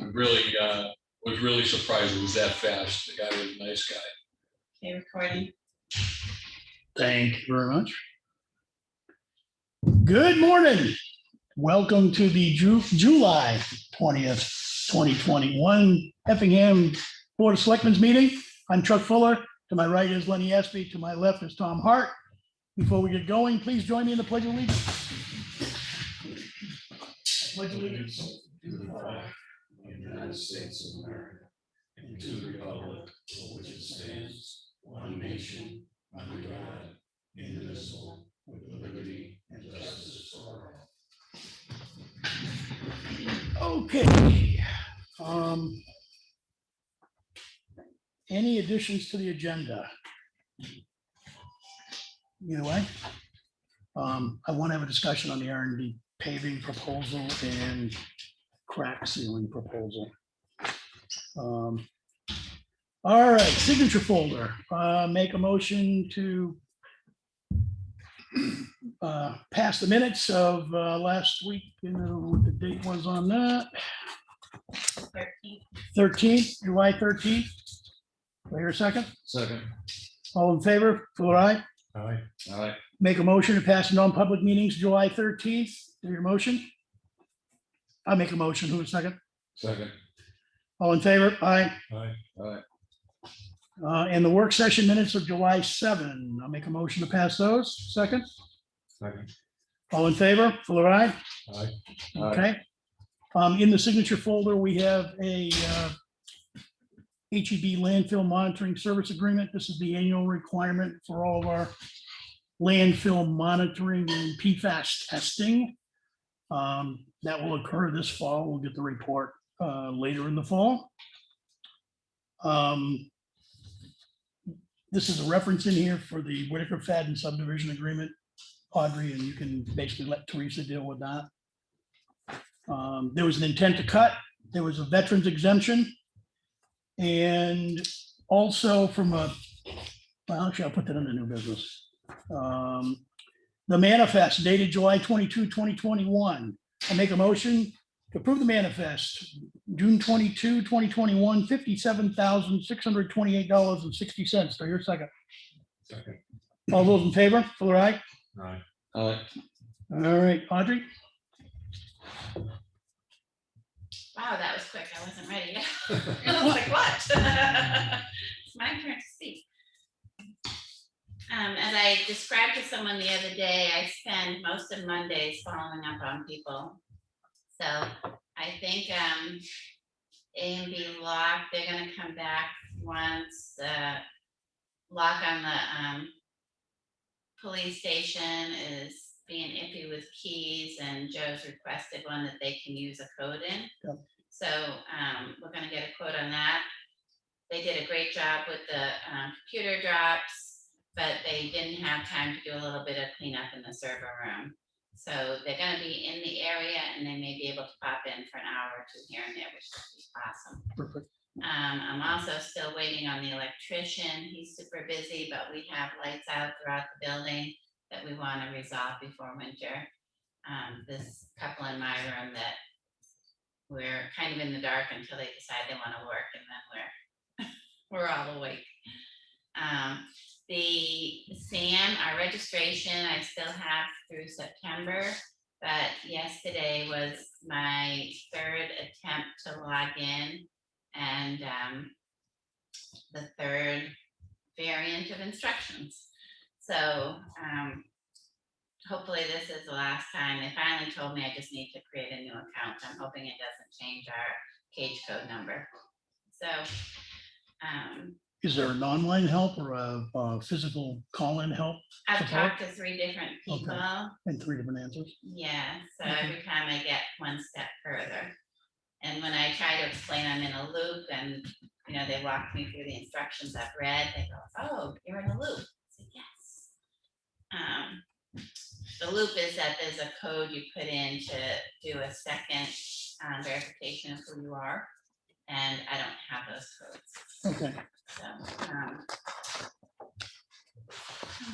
really was really surprised it was that fast. The guy was a nice guy. Okay, recording. Thank you very much. Good morning. Welcome to the July 20th, 2021 Effingham Board of Selectmen's meeting. I'm Chuck Fuller. To my right is Lenny Espy. To my left is Tom Hart. Before we get going, please join me in the Pledge of Allegiance. I pledge allegiance to the flag of the United States of America and to the republic for which it stands, one nation, under God, indivisible, with liberty and justice for all. Okay. Any additions to the agenda? Either way. I want to have a discussion on the R&D paving proposal and crack sealing proposal. All right, signature folder. Make a motion to pass the minutes of last week. You know what the date was on that? 13th, July 13th. Do I hear a second? Second. All in favor? Fuller, aye. Aye. All right. Make a motion to pass non-public meetings July 13th. Do your motion? I'll make a motion. Who's second? Second. All in favor? Aye. Aye. All right. And the work session minutes of July 7. I'll make a motion to pass those. Second. Second. All in favor? Fuller, aye. Aye. All right. Okay. In the signature folder, we have a HEB landfill monitoring service agreement. This is the annual requirement for all of our landfill monitoring and PFAS testing. That will occur this fall. We'll get the report later in the fall. This is a reference in here for the Whitaker Fadden subdivision agreement, Audrey, and you can basically let Teresa deal with that. There was an intent to cut. There was a veterans exemption. And also from well, actually, I'll put that under new business. The manifest dated July 22, 2021. I make a motion to approve the manifest, June 22, 2021, $57,628.60. So your second. Second. All those in favor? Fuller, aye. Aye. All right. All right, Audrey. Wow, that was quick. I wasn't ready yet. I was like, what? It's my turn to speak. As I described to someone the other day, I spend most of Mondays following up on people. So I think A&B Lock, they're going to come back once. Lock on the police station is being iffy with keys, and Joe's requested one that they can use a code in. Yep. So we're going to get a quote on that. They did a great job with the computer drops, but they didn't have time to do a little bit of cleanup in the server room. So they're going to be in the area, and they may be able to pop in for an hour or two here and there, which would be awesome. Perfect. I'm also still waiting on the electrician. He's super busy, but we have lights out throughout the building that we want to resolve before winter. This couple in my room that we're kind of in the dark until they decide they want to work, and then we're all awake. The SAM, our registration, I still have through September, but yesterday was my third attempt to log in, and the third variant of instructions. So hopefully this is the last time. They finally told me I just need to create a new account. I'm hoping it doesn't change our cage code number. So Is there an online help or a physical call-in help? I've support? talked to 3 different people. And 3 different answers? Yeah, so Okay. every time I get one step further. And when I try to explain I'm in a loop, and you know, they walk me through the instructions I've read, they go, "Oh, you're in a loop." I said, "Yes." The loop is that there's a code you put in to do a second verification of who you are, and I don't have those codes. Okay. So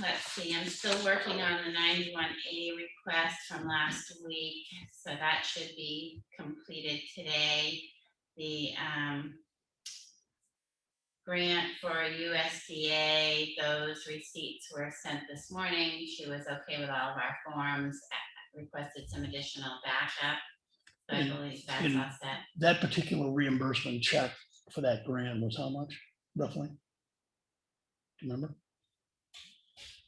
let's see, I'm still working on the 91A request from last week, so that should be completed today. the grant for USDA, those receipts were sent this morning. She was okay with all of our forms, requested some additional backup. So I believe that's in- all set. That particular reimbursement check for that grant was how much roughly? Do you remember?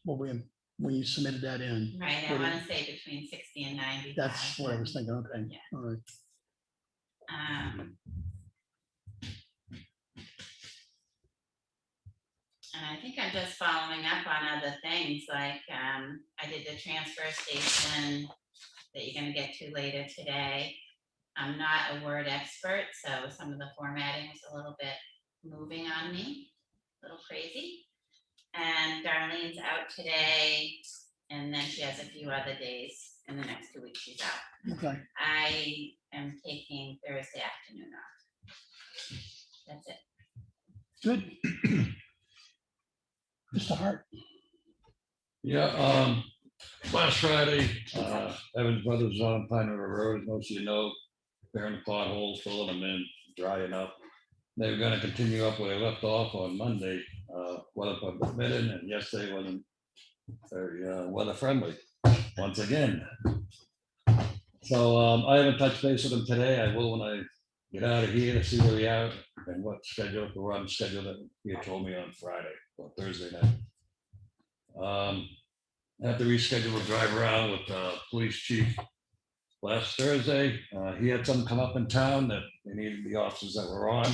Well, when you submitted that in, Right, I what do want to say between 60 and 90. that's what I was thinking, okay, Yeah. all right. And I think I'm just following up on other things, like, I did the transfer station that you're gonna get to later today. I'm not a word expert, so some of the formatting was a little bit moving on me, a little crazy. And Darlene's out today, and then she has a few other days in the next 2 weeks she's out. Okay, I am taking Thursday afternoon off. That's it. good. Mr. Hart, Yeah, last Friday, Evans Brothers on Pine River Road, most of you know, repairing the potholes, filling them in, drying up. They were gonna continue up where they left off on Monday, weather permitting, and yesterday wasn't very weather friendly, once again. So I haven't touched base with them today. I will when I get out of here to see where we are and what schedule, the run schedule that he had told me on Friday or Thursday night. I have to reschedule a drive around with police chief last Thursday. He had something come up in town that they needed the officers that were on.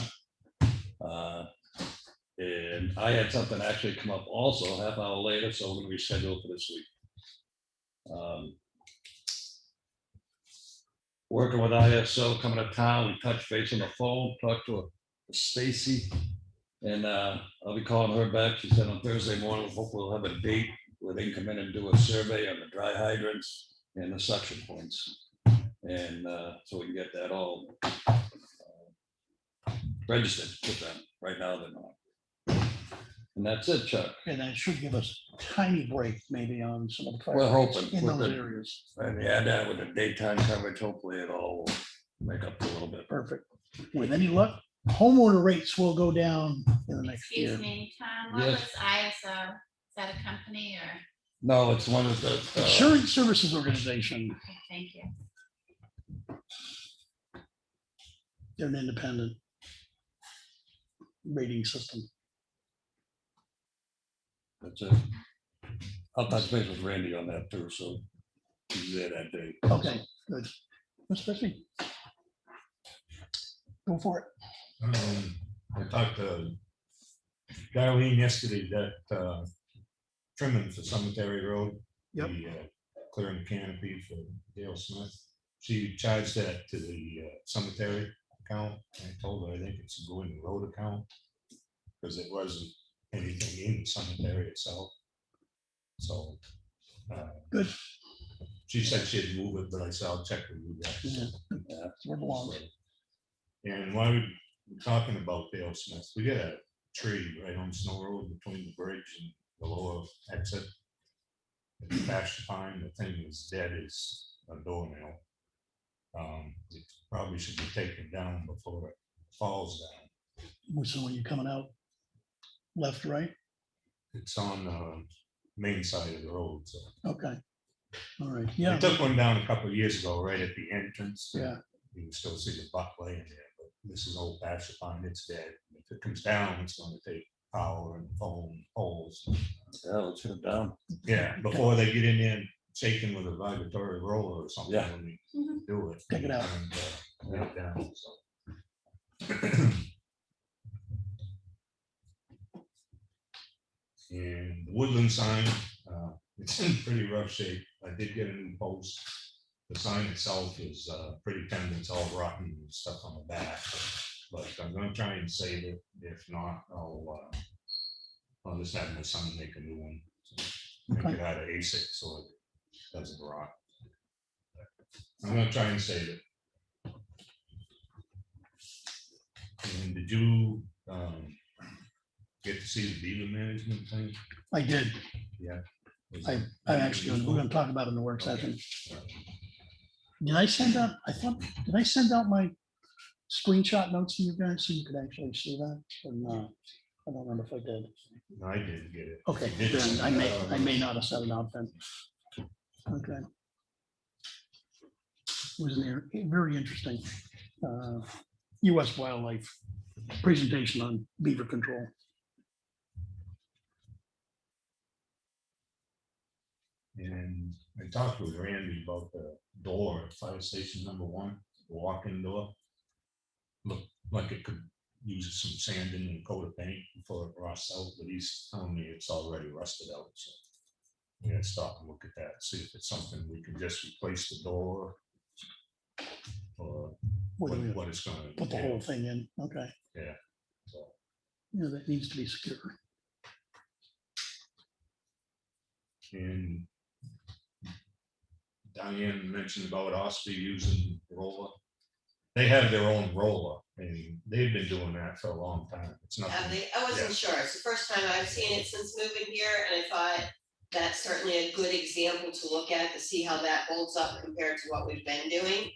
And I had something actually come up also half hour later, so we're gonna reschedule for this week. Working with ISO coming to town, we touched base on the phone, talked to Stacy, and I'll be calling her back. She said on Thursday morning, hopefully we'll have a date where they can come in and do a survey on the dry hydrants and the suction points. And so we can get that all registered with them. Right now, they're not. And that's it, Chuck. and that should give us a tiny break maybe on some of the. We're fire hoping in with those the- areas. And yeah, that with the daytime coverage, hopefully it all will make up a little bit. Perfect. With any luck, homeowner rates will go down in the next year. Excuse me, Tom, what Yes. was ISO? Is that a company or? No, it's one of the. Insurance Services Organization, Okay, thank you. they're an independent rating system. That's it. I'll touch base with Randy on that too, so he's there that day. Okay, good. Mr. Espy? Go for it. I talked to Darlene yesterday that trimming for Cemetery Road. Yep. The clearing canopy for Dale Smith. She charged that to the cemetery account. I told her I think it's a going road account because it wasn't anything in the cemetery itself. So Good. she said she'd move it, but I said I'll check with you guys. Yeah, that's where it belongs. And while we're talking about Dale Smith, we got a tree right on Snow Road between the bridge and the lower exit. It's bashed pine, the thing is dead as a doornail. It probably should be taken down before it falls down. So when you're coming out, left, right? It's on the main side of the road, so. Okay. All right, I yeah, took one down a couple of years ago, right at the entrance. yeah, You can still see the butt laying there, but this is old bashed pine, it's dead. If it comes down, it's gonna take power and phone poles. Yeah, let's get it down. Yeah, before they get in there and shaking with a vibratory roller or something Yeah. when we Mhm. do it. Take it out. And get it down, so. And the woodland sign, it's in pretty rough shape. I did get a new post. The sign itself is pretty tender, it's all rotten and stuff on the back. But I'm gonna try and save it. If not, I'll just have my son make a new one. Make Okay. it out of ASIC so it doesn't rot. I'm gonna try and save it. And did you get to see the beaver management thing? I did. Yeah. I actually, we're gonna talk about it in the work Okay. session. Did I send out, I thought, did I send out my screenshot notes from you guys so you could actually see that? Or not? I don't remember if I did. No, I didn't get it. Okay, You did then send I it out. may not have set it out then. Okay. It was very interesting. US wildlife presentation on beaver control. And I talked with Randy about the door at fire station #1, the walk-in door. Looked like it could use some sanding and coat of paint before it rusts out, but he's telling me it's already rusted out, so. We gotta stop and look at that, see if it's something we can just replace the door. Or What do we what it's gonna. put the whole thing in? Okay. So, Yeah, that needs to be secure. and Diane mentioned about Osby using roller. They have their own roller, and they've been doing that for a long time. It's nothing. I wasn't sure. It's the first time I've seen it since moving here, and I thought that's certainly a good example to look at to see how that holds up compared to what we've been doing.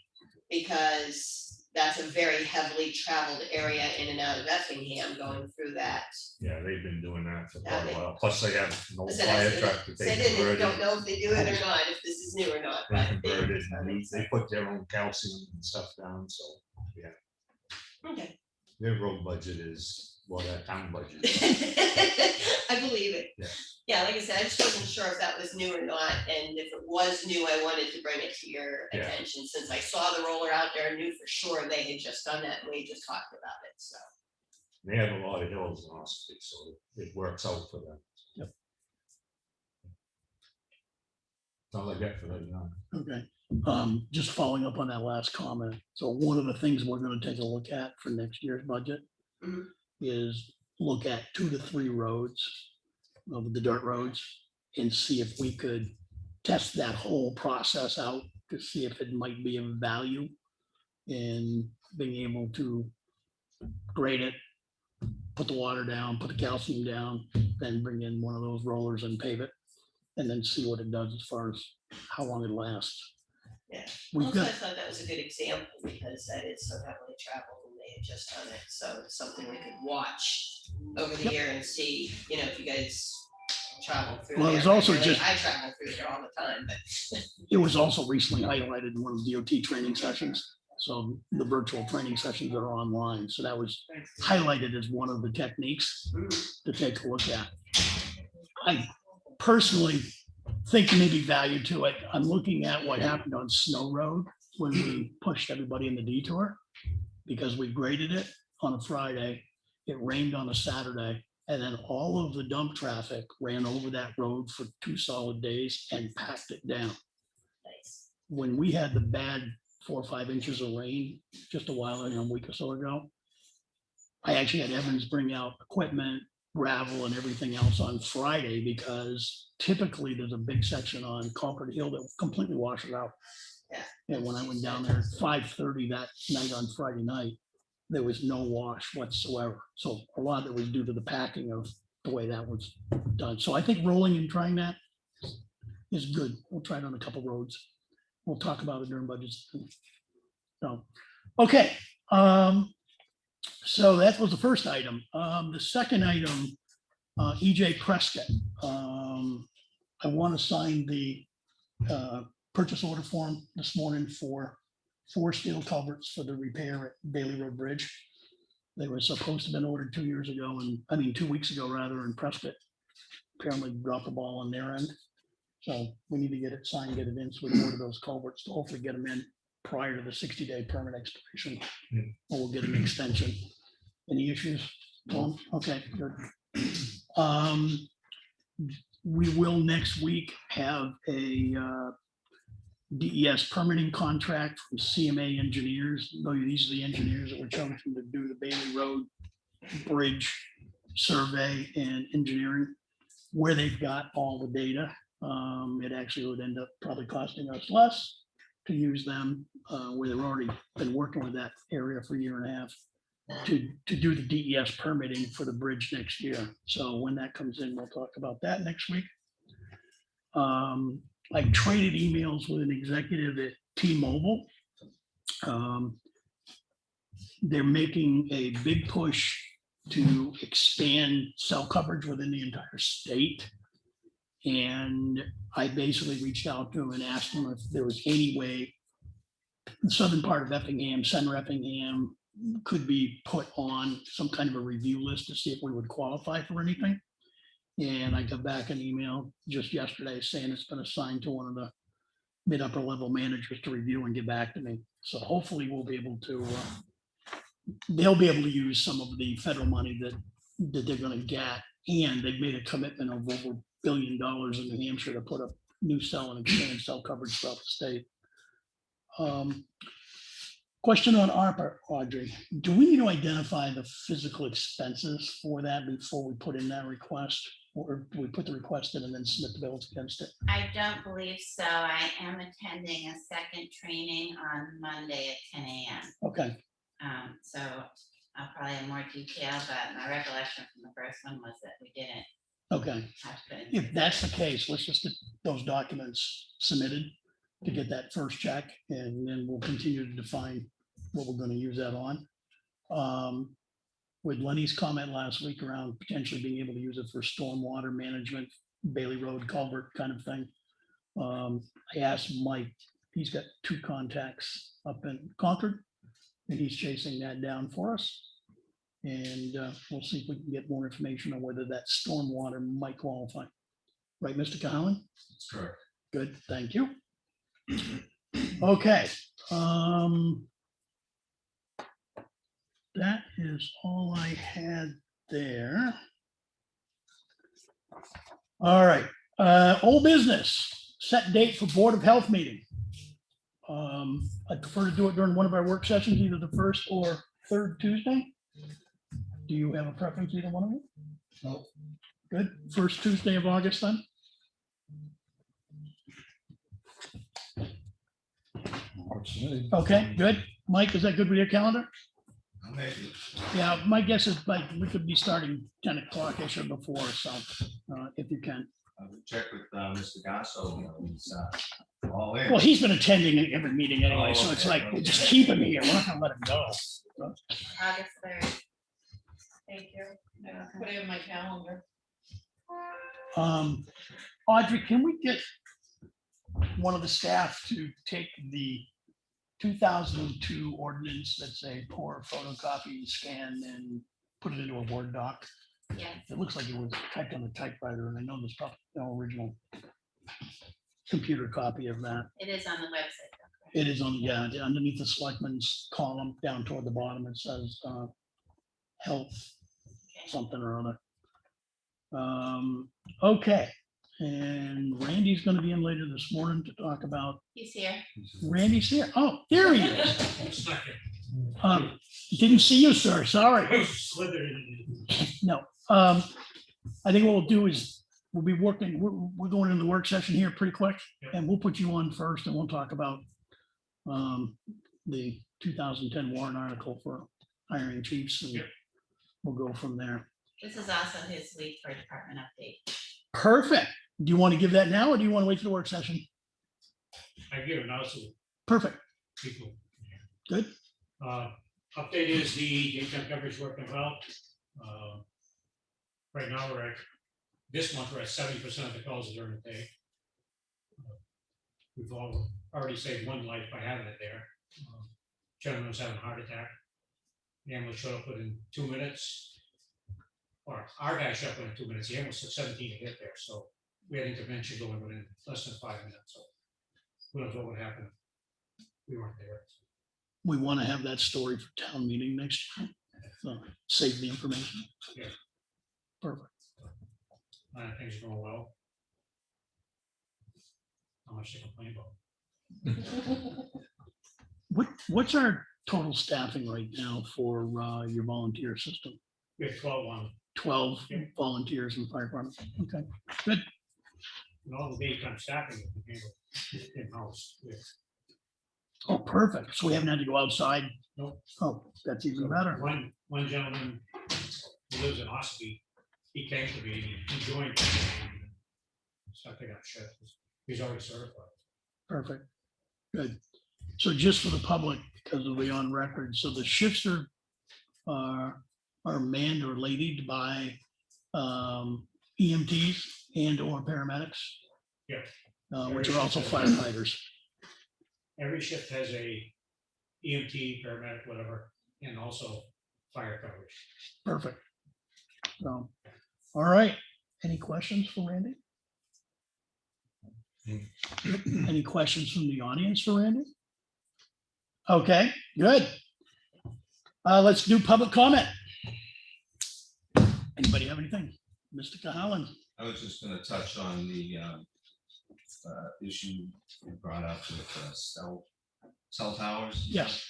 Because that's a very heavily traveled area in and out of Effingham going through that. Yeah, they've been doing that for Yeah, quite a while. Plus they have an old Listen, fire truck that So they I didn't, converted. don't know if they do it or not, if this is new or not, They but. converted, and they put their own calcium and stuff down, so, yeah, Okay. their road budget is, well, that town budget. is- I believe it. Yeah. Yeah, like I said, I just wasn't sure if that was new or not, and if it was new, I wanted to bring it to your Yeah. attention, since I saw the roller out there, and knew for sure they had just done that, and we just talked about it, so. They have a lot of hills in Osby, so it works out for them. Yep. That's all I got for that, John. Okay. Just following up on that last comment. So one of the things we're gonna take a look at for next year's budget Mhm. is look at 2 to 3 roads of the dirt roads and see if we could test that whole process out to see if it might be of value in being able to grade it, put the water down, put the calcium down, then bring in one of those rollers and pave it, and then see what it does as far as how long it lasts. Yeah. We've Also, I got, thought that was a good example, because that is so heavily traveled, and they had just done it, so it's something we could watch over the Yep. year and see, you know, if you guys travel through Well, it there. was also regularly. just- I travel through there all the time, but. it was also recently highlighted in one of the DOT training sessions. So the virtual training sessions are online. So that was highlighted as one of the techniques to take a look at. I personally think maybe value to it. I'm looking at what happened on Snow Road when we pushed everybody in the detour, because we graded it on a Friday, it rained on a Saturday, and then all of the dump traffic ran over that road for 2 solid days and packed it down. Nice. When we had the bad 4 or 5 inches of rain just a week or so ago, I actually had Evans bring out equipment, gravel and everything else on Friday, because typically there's a big section on Concord Hill that completely washes out. Yeah. And when I went down there at 5:30 that night on Friday night, there was no wash whatsoever. So a lot of it was due to the packing of the way that was done. So I think rolling and trying that is good. We'll try it on a couple roads. We'll talk about it during budgets. So, okay. So that was the first item. The second item, EJ Prescott. I want to sign the purchase order form this morning for 4 steel culverts for the repair at Bailey Road Bridge. They were supposed to have been ordered 2 years ago, and 2 weeks ago rather, and Prescott apparently dropped the ball on their end. So we need to get it signed, get it in, so we can order those culverts to hopefully get them in prior to the 60-day permit expiration. Yeah. Or we'll get an extension. Any issues, Tom? Okay, good. We will next week have a DES permitting contract from CMA engineers. These are the engineers that were chosen to do the Bailey Road Bridge survey and engineering, where they've got all the data. It actually would end up probably costing us less to use them, where they've already been working with that area for 1.5 years to do the DES permitting for the bridge next year. So when that comes in, we'll talk about that next week. I've traded emails with an executive at T-Mobile. they're making a big push to expand cell coverage within the entire state. And I basically reached out to them and asked them if there was any way the southern part of Effingham, center Effingham, could be put on some kind of a review list to see if we would qualify for anything. And I got back an email just yesterday saying it's been assigned to one of the mid-upper level managers to review and get back to me. So hopefully we'll be able to, they'll be able to use some of the federal money that they're gonna get. And they've made a commitment of over $1 billion in New Hampshire to put up new cell and expand cell coverage throughout the state. Question on ARPA, Audrey. Do we need to identify the physical expenses for that before we put in that request? Or do we put the request in and then submit the bills against it? I don't believe so. I am attending a second training on Monday at 10 a.m. Okay, So I'll probably have more detail, but my recollection from the first one was that we didn't okay. have to. put it If that's the case, let's just get those documents submitted to get that first check, and then we'll continue to define what we're gonna use that on. With Lenny's comment last week around potentially being able to use it for stormwater management, Bailey Road culvert kind of thing. I asked Mike, he's got 2 contacts up in Concord, and he's chasing that down for us. And we'll see if we can get more information on whether that stormwater might qualify. Right, Mr. Cowan? That's correct. Good, thank you. Okay. That is all I had there. All right, old business, set date for Board of Health meeting. I prefer to do it during one of our work sessions, either the first or third Tuesday. Do you have a preference, either one of them? No. Good, first Tuesday of August then? Works for me. Okay, good. Mike, is that good with your calendar? I'll make it. Yeah, my guess is like we could be starting 10 o'clock-ish or before, so if you can. I would check with Mr. Gasso, you know, he's all in. Well, he's been attending every meeting anyway, Oh, so it's okay. like, we'll just keep him here. We're not gonna let him go. August 3rd. Thank you. Put it in my calendar. Audrey, can we get one of the staff to take the 2002 ordinance that's a poor photocopy and scan and put it into a Word doc? Yes, It looks like it was typed on a typewriter, and I know there's probably no original computer copy of that. it is on the website. though, correct? It is on, yeah, underneath the selectmen's column, down toward the bottom, it says health, Okay. something or other. Okay, and Randy's gonna be in later this morning to talk about, He's here. Randy's here. Oh, there he is. Didn't see you, sir, sorry. No, I think what we'll do is, we'll be working, we're going into the work session here pretty quick, and we'll put you on first, and we'll talk about the 2010 warrant article for hiring chiefs, and we'll go from there. This is also his week for department update. Perfect. Do you want to give that now, or do you want to wait for the work session? I give it now, so Perfect, people. good. Update is the daytime coverage working well. Right now, this month, we're at 70% of the calls during the day. We've already saved 1 life by having it there. Gentleman was having a heart attack. The ambulance showed up within 2 minutes. Or our guy showed up within 2 minutes. The ambulance took 17 to get there, so we had intervention going within less than 5 minutes. So who knows what would happen if we weren't there. We want to have that story for town meeting next year. So save the information. Yeah. Perfect. Things are going well. How much to complain about? What's our total staffing right now for your volunteer system? We have 12 on, 12 Yeah. volunteers in the fire department. Okay, and all the daytime staffing that we handle in-house. oh, perfect. So we haven't had to go outside? Nope. Oh, that's even better. One gentleman who lives in Ospey, he came to me, he joined. So I think I'm sure he's already certified. Perfect. Good. So just for the public, because it'll be on record, so the shifts are manned or ladied by EMTs and or paramedics, Yeah. which are also firefighters. Every shift has a EMT, paramedic, whatever, and also fire coverage. Perfect. So, all right. Any questions for Randy? Any questions from the audience for Randy? Okay, good. Let's do public comment. Anybody have anything? Mr. Cahalan? I was just gonna touch on the issue you brought up with cell towers. Yes.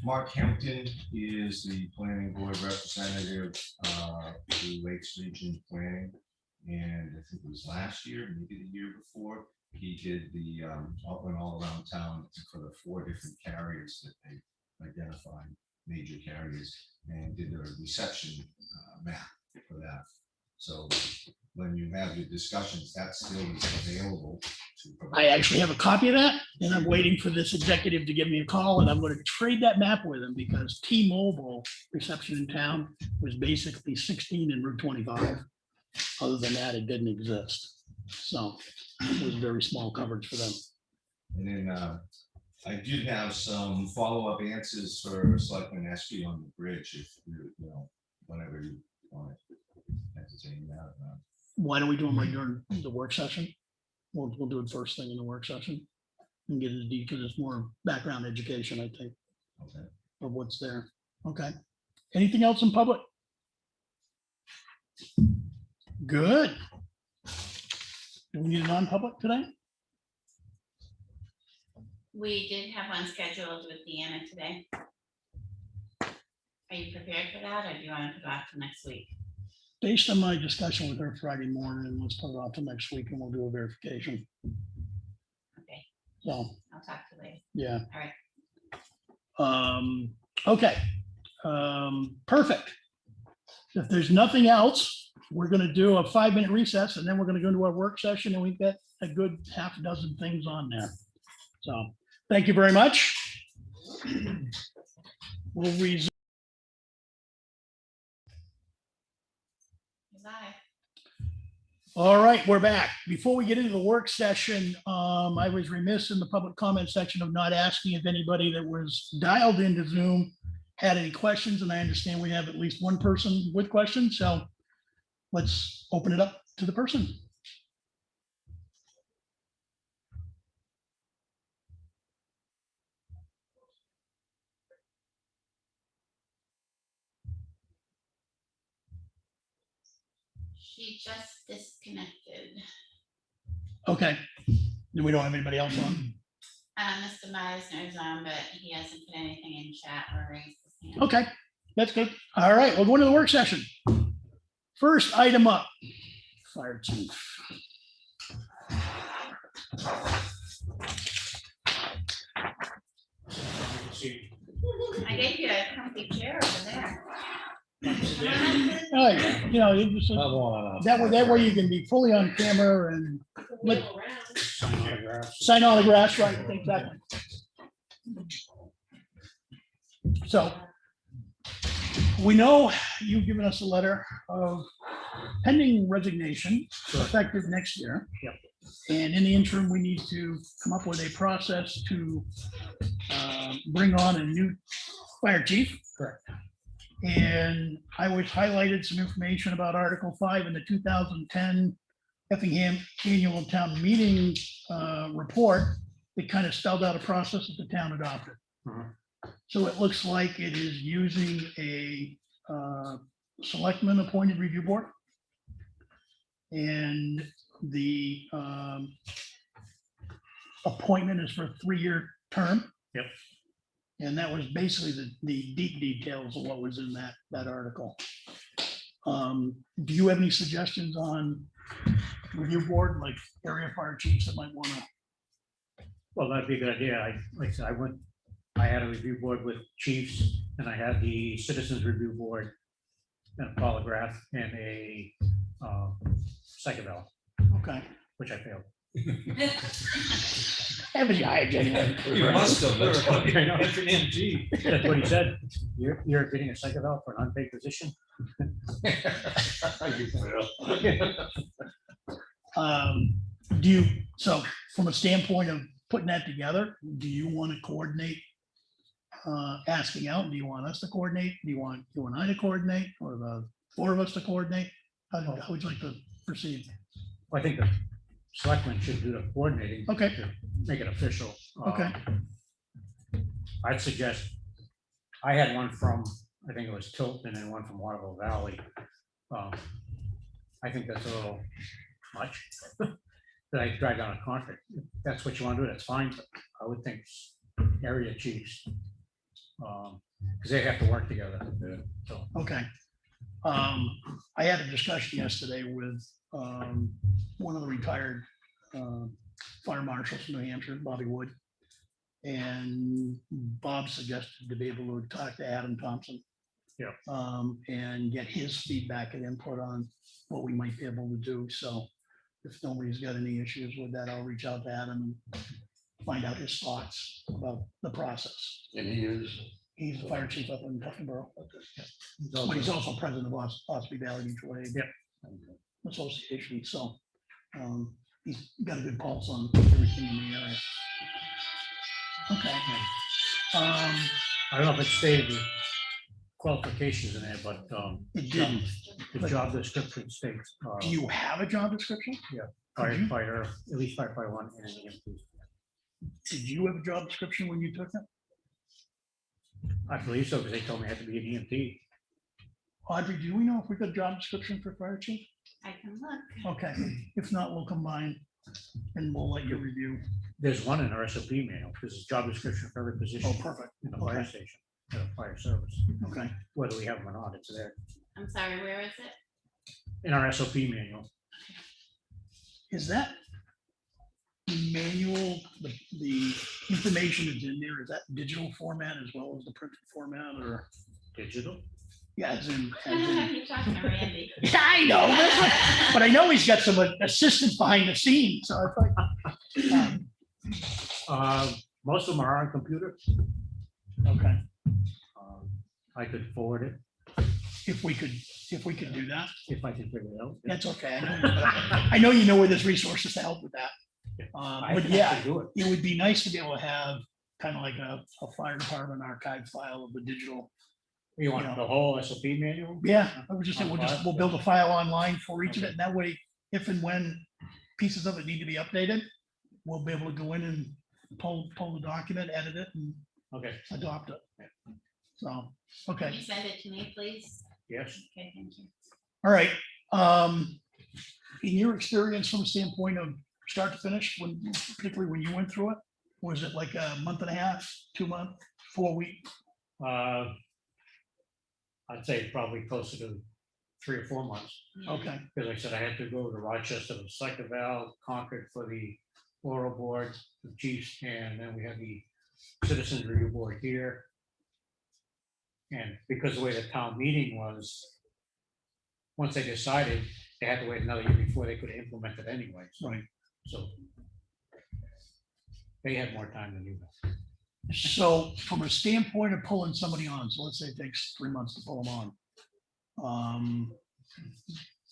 Mark Hampton is the planning board representative to Lakes Region Planning. And I think it was last year, maybe the year before, he did the went all around town for the 4 different carriers that they identified, major carriers, and did a reception map for that. So when you have your discussions, that still is available to I actually have a copy of that, and I'm waiting for this executive to give me a call, and I'm going to trade that map with him because T-Mobile reception in town was basically 16 and Route 25. Other than that, it didn't exist. So it was very small coverage for them. And then I did have some follow-up answers for Selectman Esky on the bridge, if whenever you want to entertain that. Why don't we do them right during the work session? We'll do it first thing in the work session and get into detail, because it's more background education, I think, Okay. of what's there. Okay. Anything else in public? Good. Do we need a non-public today? We did have one scheduled with Deanna today. Are you prepared for that, or do you want to put it off to next week? Based on my discussion with her Friday morning, let's put it off to next week and we'll do a verification. Okay, So, I'll talk to you later. yeah. All right. Okay. Perfect. If there's nothing else, we're gonna do a 5-minute recess, and then we're gonna go into our work session, and we've got a good half dozen things on there. So, thank you very much. We'll resume. Bye. All right, we're back. Before we get into the work session, I was remiss in the public comment section of not asking if anybody that was dialed into Zoom had any questions, and I understand we have at least one person with questions, so let's open it up to the person. She just disconnected. Okay, we don't have anybody else on? Mr. Meisner is on, but he hasn't put anything in chat or raised his hand. Okay, that's good. All right, we'll go into the work session. First item up, fire chief. See, I gave you a comfy chair over there. Come Oh, yeah, you know, it was- Have one, that way you can be fully on camera and let, Wheel around. autographs. sign autographs, right, exactly. So we know you've given us a letter of pending resignation effective next year. Yep. And in the interim, we need to come up with a process to bring on a new fire chief. Correct. And I was highlighted some information about Article 5 in the 2010 Effingham Annual Town Meeting report. It kind of spelled out a process that the town adopted. Mhm. So it looks like it is using a selectman appointed review board. And the appointment is for a 3-year term. Yep. And that was basically the deep details of what was in that article. Do you have any suggestions on review board, like area fire chiefs that might want to? well, that'd be a good idea. Like I said, I had a review board with chiefs, and I had the citizens review board, and a polygraph, and a psych eval, Okay, which I failed. Haven't you hired anyone? You must have, that's why. I know. Effingham NH. That's what he said. You're getting a psych eval for an unpaid position? You fail. Do you, so from a standpoint of putting that together, do you want to coordinate? Asking out, do you want us to coordinate? Do you want you and I to coordinate, or the four of us to coordinate? How would you like to proceed? I think the selectmen should do the coordinating. Okay. To make it official. Okay. I'd suggest, I had one from, I think it was Tilton and one from Waterville Valley. I think that's a little much. That I drive down a conflict. If that's what you want to do, that's fine, but I would think area chiefs. Because they have to work together. So, Okay. I had a discussion yesterday with one of the retired fire marshals from New Hampshire, Bobby Wood. And Bob suggested to be able to talk to Adam Thompson. Yeah. And get his feedback and input on what we might be able to do. So if nobody's got any issues with that, I'll reach out to Adam and find out his thoughts about the process. And he is. He's the fire chief up in Tuftonboro, he's but he's also- also president of Ospey Valley Mutual Aid Association, so he's got a good pulse on everything in the area. Okay. I don't know if it stated the qualifications in there, but It didn't. the job description states Do you have a job description? firefighter, at least firefighter one and an EMT. Did you have a job description when you took it? I believe so, because they told me I had to be an EMT. Audrey, do we know if we got a job description for fire chief? I can look. Okay, if not, we'll combine and we'll let you review. There's one in our SOP manual, there's a job description for every position Oh, perfect. in the fire Okay. station, fire service, Okay, whether we have them or not, it's there. I'm sorry, where is it? In our SOP manual, is that manual, the information that's in there, is that digital format as well as the printed format, or? digital, Yeah, as in. You're talking to Randy. Yeah, I know, but I know he's got some assistance behind the scenes, so I thought. most of them are on computer. Okay, I could forward it if we could do that, if I can figure it out. that's okay. I know you know where there's resources to help with that. I But can yeah, actually do it. it would be nice to be able to have kind of like a fire department archive file of the digital. You want Yeah. the whole SOP manual? Yeah, I was just saying, On file? we'll build a file online for each of it, and that way, if and when pieces of it need to be updated, we'll be able to go in and pull the document, edit it, and Okay, adopt it. So, Can okay, you send it to me, please? yes. Okay, thank you. all right. In your experience from the standpoint of start to finish, particularly when you went through it, was it like a month and a half, 2 months, 4 weeks? I'd say probably closer to 3 or 4 months, Okay, because like I said, I had to go to Rochester, the psych eval, Concord for the oral board, the chiefs, and then we had the citizens review board here. And because the way the town meeting was, once they decided, they had to wait another year before they could implement it anyway. right. So they had more time than you have. So from a standpoint of pulling somebody on, so let's say it takes 3 months to pull them on.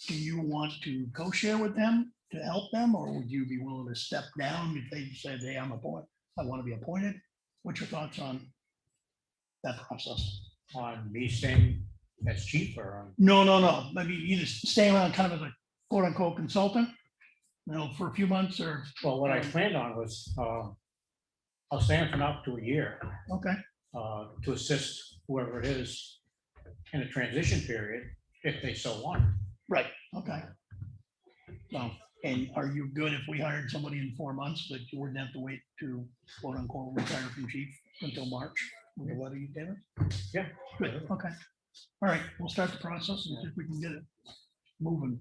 Do you want to co-share with them to help them, or would you be willing to step down if they said, hey, I want to be appointed? What's your thoughts on that process? On me staying as chief or on, No. I mean, either stay around kind of as a quote unquote consultant, for a few months, or, well, what I planned on was, I'll stay on for up to a year. okay, To assist whoever it is in a transition period, if they so want. right, okay. So, and are you good if we hired somebody in 4 months that you wouldn't have to wait to quote unquote retire from chief until March? With the letter you gave us? Yeah. Good, okay. All right, we'll start the process and see if we can get it moving.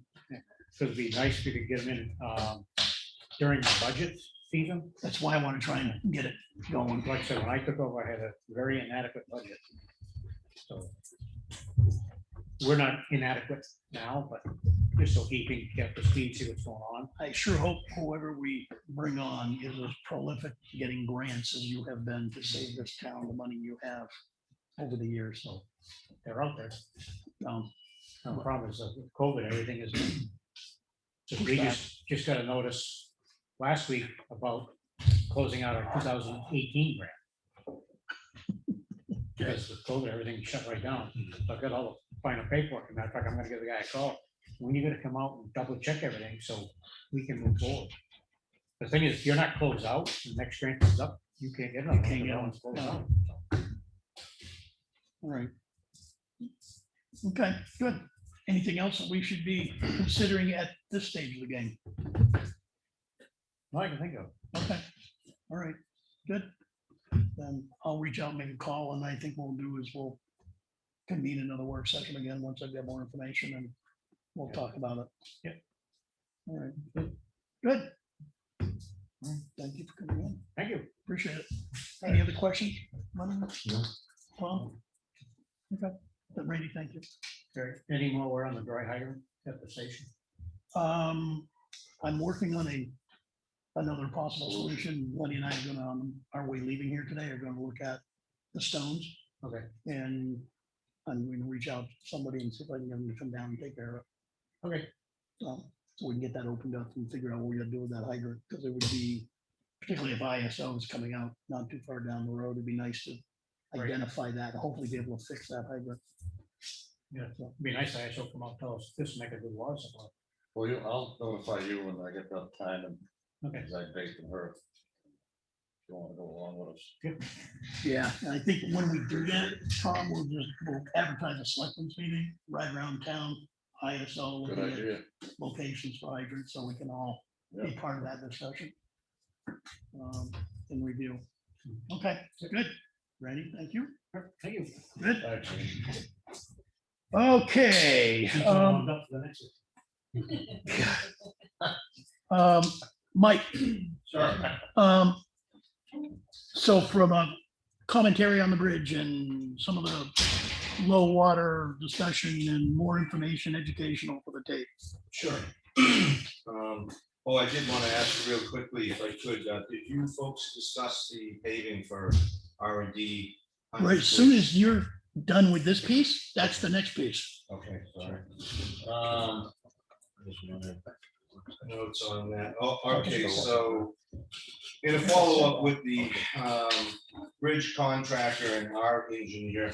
So it'd be nice if we could get them in during the budget season. That's why I want to try and get it going. Like I said, when I took over, I had a very inadequate budget. So we're not inadequate now, but just so he can get up to speed, see what's going on. I sure hope whoever we bring on is as prolific getting grants as you have been to save this town the money you have over the years. So, They're out there. um, No problem is with COVID, everything is. So we just got a notice last week about closing out our 2018 grant. Because with COVID, everything shut right down. So I've got all the final paperwork. As a matter of fact, I'm gonna give the guy a call. When you gonna come out and double check everything so we can move forward? The thing is, if you're not closed out, the next grant comes up, you can't get it. You can't get on. Closed out. all right. Okay, good. Anything else that we should be considering at this stage of the game? No, I can think of. Okay, all right, good. Then I'll reach out, make a call, and I think what we'll do is we'll convene another work session again once I get more information and we'll talk about it. Yep. All right, good. All right, thank you for coming in. Thank you. Appreciate it. Any other questions? Tom? Okay, then Randy, thank you. Okay. Any more word on the dry hydrant at the station? I'm working on another possible solution. Lenny and I are gonna, on our way leaving here today, are gonna look at the stones. Okay. And I'm going to reach out to somebody and see if I can get them to come down and take care of it. Okay. So we can get that opened up and figure out what we're gonna do with that hydrant, because it would be, particularly if ISO is coming out not too far down the road, it'd be nice to Right. identify that, and hopefully be able to fix that hydrant. Yeah, it'd be nice to actually come out and tell us this make a good water supply. Well, I'll notify you when I get that time and Okay. as I bake the earth. If you want to go along with us. Yeah, and I think when we do that, Tom, we'll advertise a selectmen's meeting right around town, ISO, Good looking at idea. locations for hydrants, so we can all be Yeah. part of that discussion. And review. Okay, good. Randy, thank you. Thank you. Good. Thanks. Okay. Warmed up for the next Mike, Sure. so from a commentary on the bridge and some of the low water discussion and more information, educational for the tape. Sure. Oh, I did want to ask you real quickly, if I could, did you folks discuss the paving for R&D? Right, as soon as you're done with this piece, that's the next piece. Okay, sorry. Just wanted notes on that. Oh, okay, so in a follow-up with the bridge contractor and our engineer,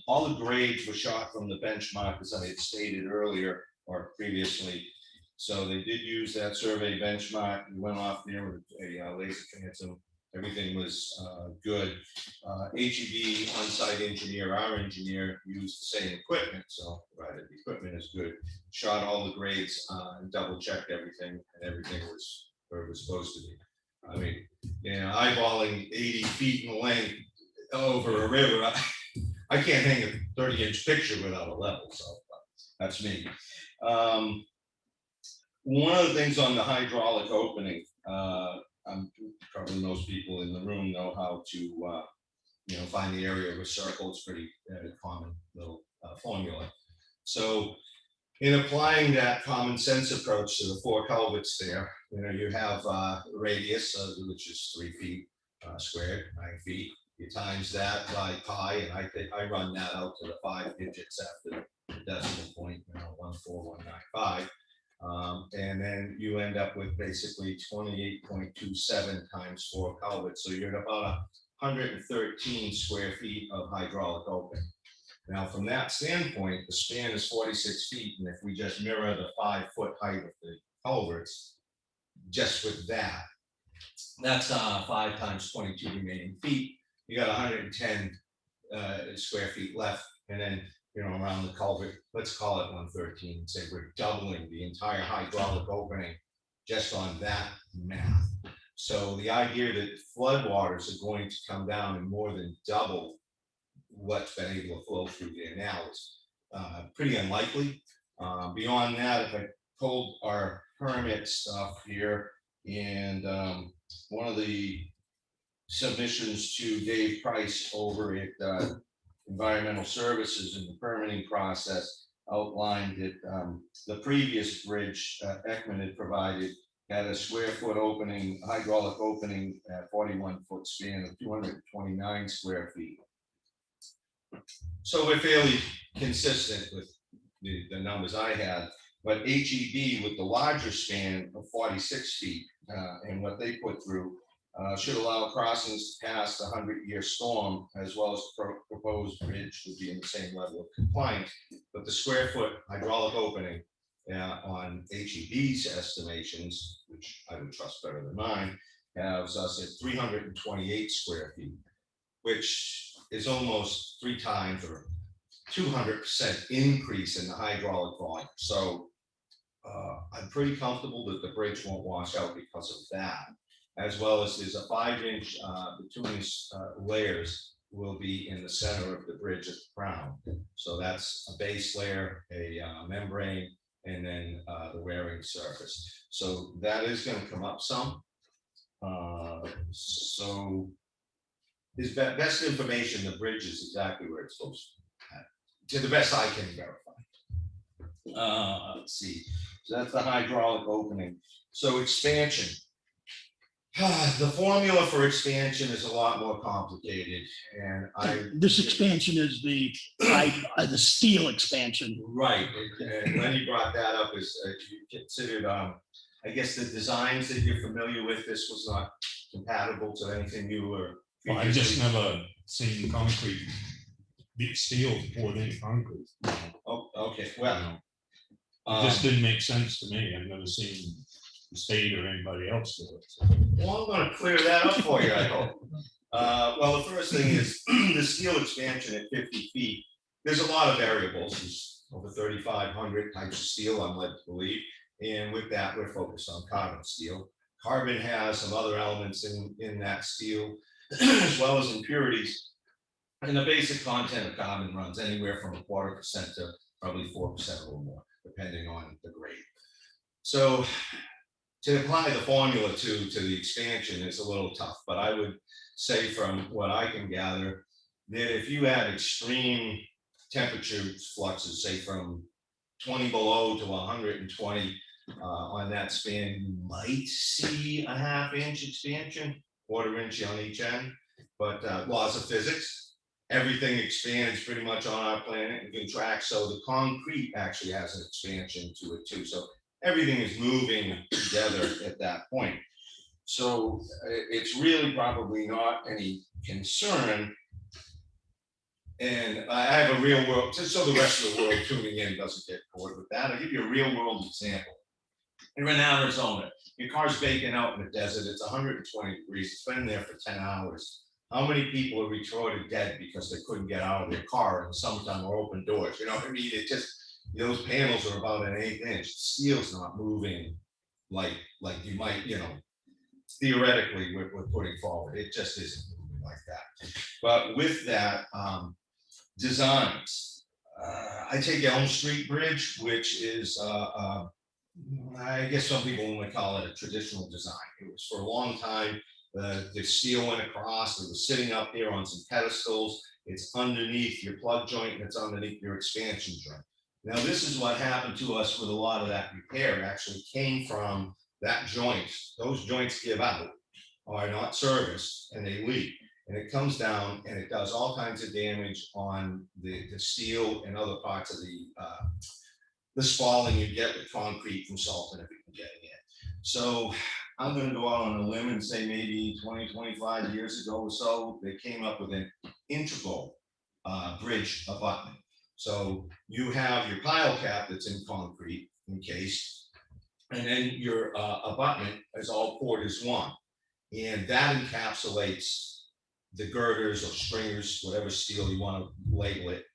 all the grades were shot from the benchmark, as I had stated earlier or previously. So they did use that survey benchmark. We went off there with a laser transom. Everything was good. HEB on-site engineer, our engineer, used the same equipment, so provided the equipment is good. Shot all the grades and double checked everything, and everything was where it was supposed to be. I mean, you know, eyeballing 80 feet in length over a river, I can't hang a 30-inch picture without a level, so that's me. One of the things on the hydraulic opening, probably most people in the room know how to, you know, find the area of a circle. It's pretty common little formula. So in applying that common sense approach to the 4 culverts there, you know, you have radius, which is 3 feet squared, 9 feet. You times that by pi, and I run that out to the 5 digits after the decimal point, you know, 14195. And then you end up with basically 28.27 times 4 culverts. So you're at about 113 square feet of hydraulic opening. Now, from that standpoint, the span is 46 feet. And if we just mirror the 5-foot height of the culverts, just with that, that's 5 times 22 remaining feet. You got 110 square feet left. And then, you know, around the culvert, let's call it 113, and say we're doubling the entire hydraulic opening just on that math. So the idea that floodwaters are going to come down and more than double what's been able to flow through there now is pretty unlikely. Beyond that, if I pulled our permit stuff here, and one of the submissions to Dave Price over at Environmental Services in the permitting process, outlined that the previous bridge Ekman had provided had a square foot opening, hydraulic opening at 41-foot span of 229 square feet. So we're fairly consistent with the numbers I had, but HEB with the larger span of 46 feet and what they put through should allow crossings past the 100-year storm, as well as the proposed bridge would be in the same level of compliance. But the square foot hydraulic opening on HEB's estimations, which I would trust better than mine, has us at 328 square feet, which is almost 3 times or 200% increase in the hydraulic volume. So I'm pretty comfortable that the bridge won't wash out because of that, as well as there's a 5-inch bituminous layers will be in the center of the bridge at the crown. So that's a base layer, a membrane, and then the wearing surface. So that is going to come up some. So his best information, the bridge is exactly where it's supposed to the best I can verify. Let's see. So that's the hydraulic opening. So expansion. The formula for expansion is a lot more complicated, and This expansion is the steel expansion. right. And Lenny brought that up as you considered. I guess the designs that you're familiar with. This was not compatible to anything you were. Well, I've just never seen concrete, deep steel poured in concrete. Oh, okay. Well, It just didn't make sense to me. I've never seen the state or anybody else do it. So. well, I'm going to clear that up for you, I hope. Well, the first thing is the steel expansion at 50 feet. There's a lot of variables. There's over 3,500 types of steel, I'm led to believe. And with that, we're focused on carbon steel. Carbon has some other elements in that steel, as well as impurities. And the basic content of carbon runs anywhere from 0.25% to probably 4% or more, depending on the grade. So to apply the formula to the expansion is a little tough, but I would say from what I can gather that if you had extreme temperature fluxes, say from 20 below to 120 on that span, you might see a 1/2 inch expansion, 1/4 inch on each end, but laws of physics, everything expands pretty much on our planet and contracts. So the concrete actually has an expansion to it too. So everything is moving together at that point. So it's really probably not any concern. And I have a real world, just so the rest of the world tuning in doesn't get bored with that. I'll give you a real world example. You're in Arizona, your car's baking out in the desert, it's 120 degrees, it's been there for 10 hours. How many people are reported dead because they couldn't get out of their car in the summertime or open doors? You know what I mean? It just, those panels are about 1/8 inch. Steel's not moving like you might, theoretically we're putting forward. It just isn't moving like that. But with that, designs, I take Elm Street Bridge, which is, I guess some people want to call it a traditional design. It was for a long time. The steel went across, it was sitting up there on some pedestals. It's underneath your plug joint and it's underneath your expansion joint. Now, this is what happened to us with a lot of that repair. It actually came from that joint. Those joints give out, are not serviced, and they leak. And it comes down and it does all kinds of damage on the steel and other parts of the spalling you get with concrete from salt and everything getting in. So I'm going to go out on a limb and say maybe 20, 25 years ago or so, they came up with an integral bridge abutment. So you have your pile cap that's in concrete encased, and then your abutment is all poured as one. And that encapsulates the girders or stringers, whatever steel you want to label it.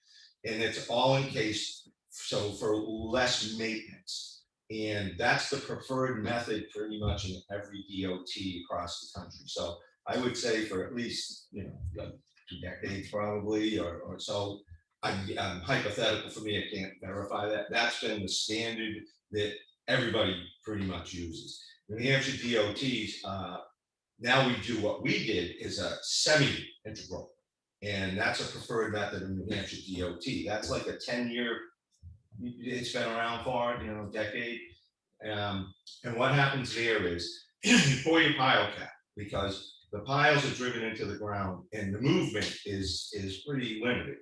And it's all encased, so for less maintenance. And that's the preferred method pretty much in every DOT across the country. So I would say for at least 2 decades probably or so. I'm hypothetical for me, I can't verify that. That's been the standard that everybody pretty much uses. In the Hampshire DOTs, now we do what we did is a semi-integral. And that's a preferred method in the New Hampshire DOT. That's like a 10-year It's been around for, a decade. And what happens there is you pour your pile cap because the piles are driven into the ground and the movement is pretty limited.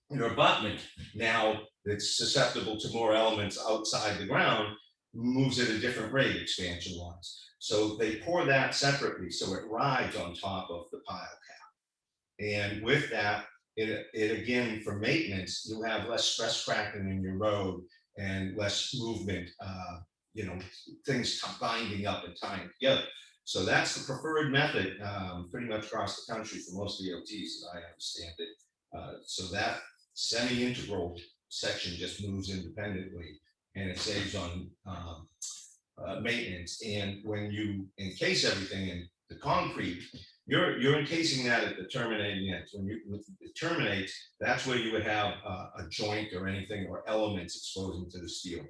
Your abutment now that's susceptible to more elements outside the ground moves at a different rate expansion wise. So they pour that separately so it rides on top of the pile cap. And with that, it again, for maintenance, you have less stress cracking in your road and less movement, things binding up and tying together. So that's the preferred method pretty much across the country for most DOTs, as I understand it. So that semi-integral section just moves independently and it saves on maintenance. And when you encase everything in the concrete, you're encasing that at the terminating end. When it terminates, that's where you would have a joint or anything or elements exposing to the steel.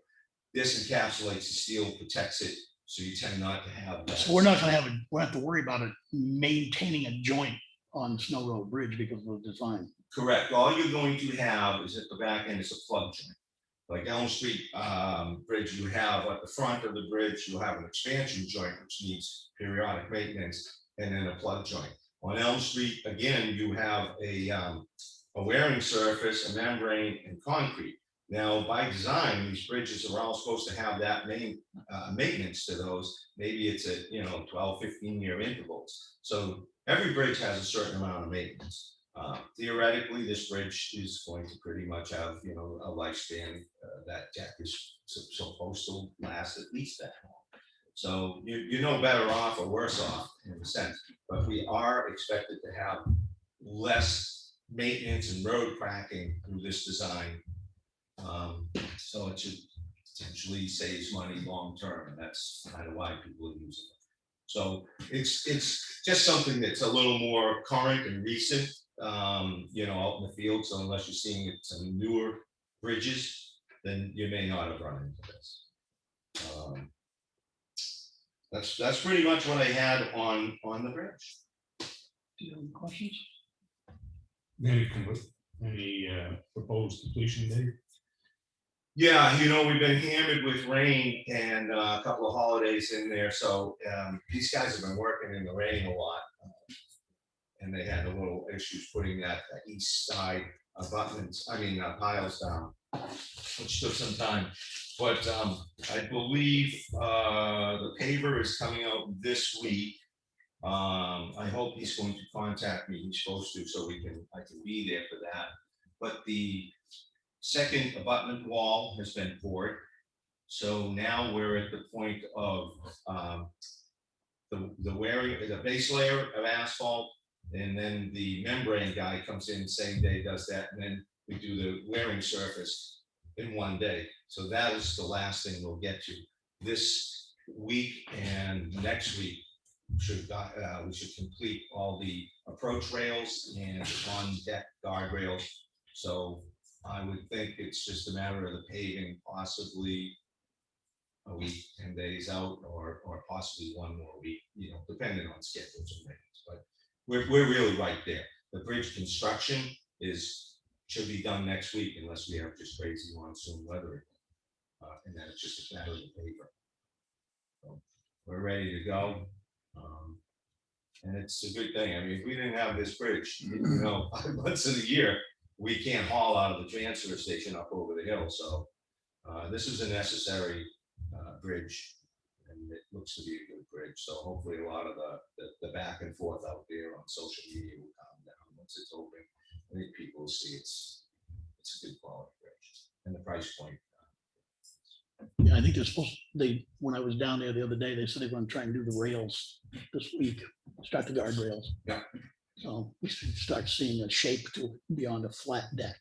This encapsulates the steel, protects it, so you tend not to have that. So we're not gonna have, we don't have to worry about it maintaining a joint on Snow Road Bridge because of the design. Correct. All you're going to have is at the back end is a plug joint. Like Elm Street Bridge, you have at the front of the bridge, you have an expansion joint, which needs periodic maintenance, and then a plug joint. On Elm Street, again, you have a wearing surface, a membrane, and concrete. Now, by design, these bridges are all supposed to have that main maintenance to those. Maybe it's at 12, 15-year intervals. So every bridge has a certain amount of maintenance. Theoretically, this bridge is going to pretty much have a lifespan. That deck is supposed to last at least that long. So you're no better off or worse off in a sense, but we are expected to have less maintenance and road cracking through this design. So it should potentially saves money long term, and that's kind of why people are using it. So it's just something that's a little more current and recent, out in the field. So unless you're seeing it some newer bridges, then you may not have run into this. That's pretty much what I had on the bridge. Do you have any questions? Any proposed completion date? Yeah, we've been hammered with rain and a couple of holidays in there. So these guys have been working in the rain a lot. And they had a little issues putting that east side abutments, piles down, which took some time. But I believe the paver is coming out this week. I hope he's going to contact me. He's supposed to, so I can be there for that. But the second abutment wall has been poured. So now we're at the point of the base layer of asphalt, and then the membrane guy comes in same day, does that, and then we do the wearing surface in one day. So that is the last thing we'll get to. This week and next week we should complete all the approach rails and on deck guardrails. So I would think it's just a matter of the paving, possibly a week, 10 days out, or possibly one more week, depending on schedules and things. But we're really right there. The bridge construction should be done next week unless we have just crazy monsoon weather. And then it's just a matter of the paper. So we're ready to go. And it's a good thing. If we didn't have this bridge, 5 months of the year, we can't haul out of the transfer station up over the hill. So this is a necessary bridge, and it looks to be a good bridge. So hopefully a lot of the back and forth out there on social media will calm down once it's open. I think people will see it's a good quality bridge and the price point. Yeah, I think when I was down there the other day, they said they're going to try and do the rails this week, start the guardrails. Yeah. So we should start seeing a shape to beyond a flat deck.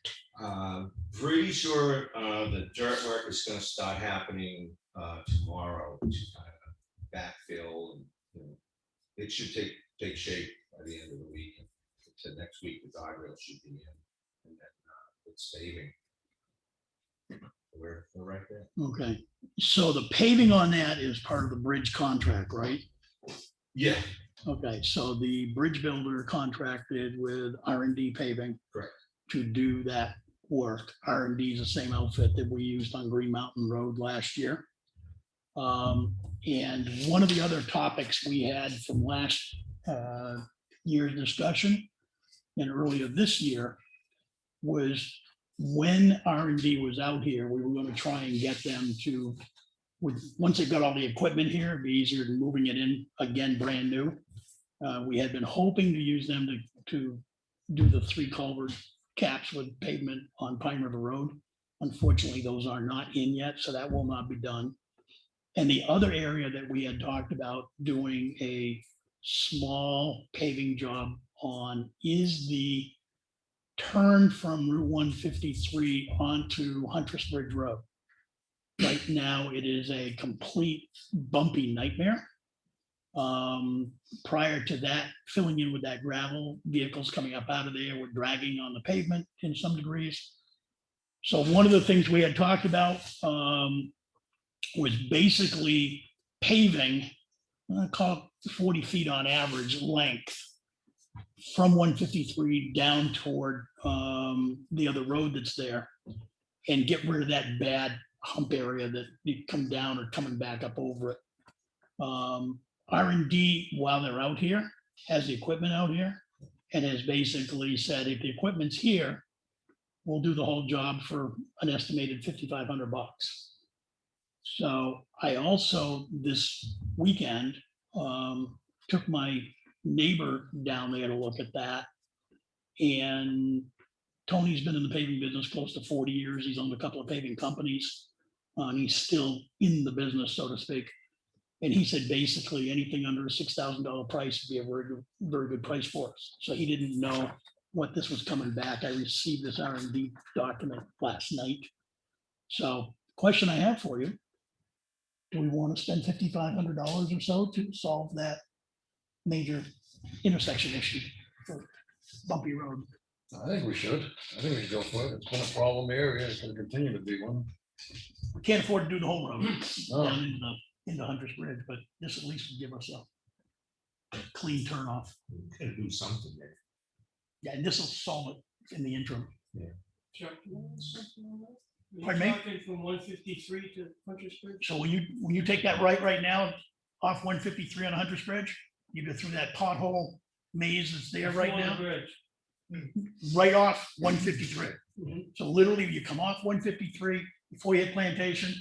Pretty sure the dirt work is going to start happening tomorrow to kind of backfill, and it should take shape by the end of the week. So next week the guardrail should be in, and then it's paving. We're right there. Okay, so the paving on that is part of the bridge contract, right? Yeah. Okay, so the bridge builder contracted with R&D paving. Correct. To do that work. R&D is the same outfit that we used on Green Mountain Road last year. And one of the other topics we had from last year's discussion and earlier this year was when R&D was out here, we were going to try and get them to, once they got all the equipment here, it'd be easier than moving it in again, brand new. We had been hoping to use them to do the 3 culvert caps with pavement on Pine River Road. Unfortunately, those are not in yet, so that will not be done. And the other area that we had talked about doing a small paving job on is the turn from Route 153 onto Huntress Bridge Road. Right now, it is a complete bumpy nightmare. Prior to that, filling in with that gravel, vehicles coming up out of there were dragging on the pavement in some degrees. So one of the things we had talked about was basically paving, I call it 40 feet on average length from 153 down toward the other road that's there and get rid of that bad hump area that you come down or coming back up over it. R&D, while they're out here, has the equipment out here and has basically said, if the equipment's here, we'll do the whole job for an estimated $5,500. So I also, this weekend, took my neighbor down there to look at that. And Tony's been in the paving business close to 40 years. He's owned a couple of paving companies. And he's still in the business, so to speak. And he said basically anything under a $6,000 price would be a very good price for us. So he didn't know what this was coming back. I received this R&D document last night. So question I have for you, do we want to spend $5,500 or so to solve that major intersection issue for Bumpy Road? I think we should. I think we should go for it. It's been a problem area. It's going to continue to be one. We can't afford to do the whole road No. down into Hunter's Bridge, but this at least would give us a clean turn off. Can do something there. Yeah, and this will solve it in the interim. Chuck, you want something on that? You're Pardon me? talking from 153 to Hunter's Bridge? So when you take that right now off 153 on Hunter's Bridge, you go through that pothole maze that's there right Before the now, bridge. right off 153. Mhm. So literally you come off 153 before you hit Plantation,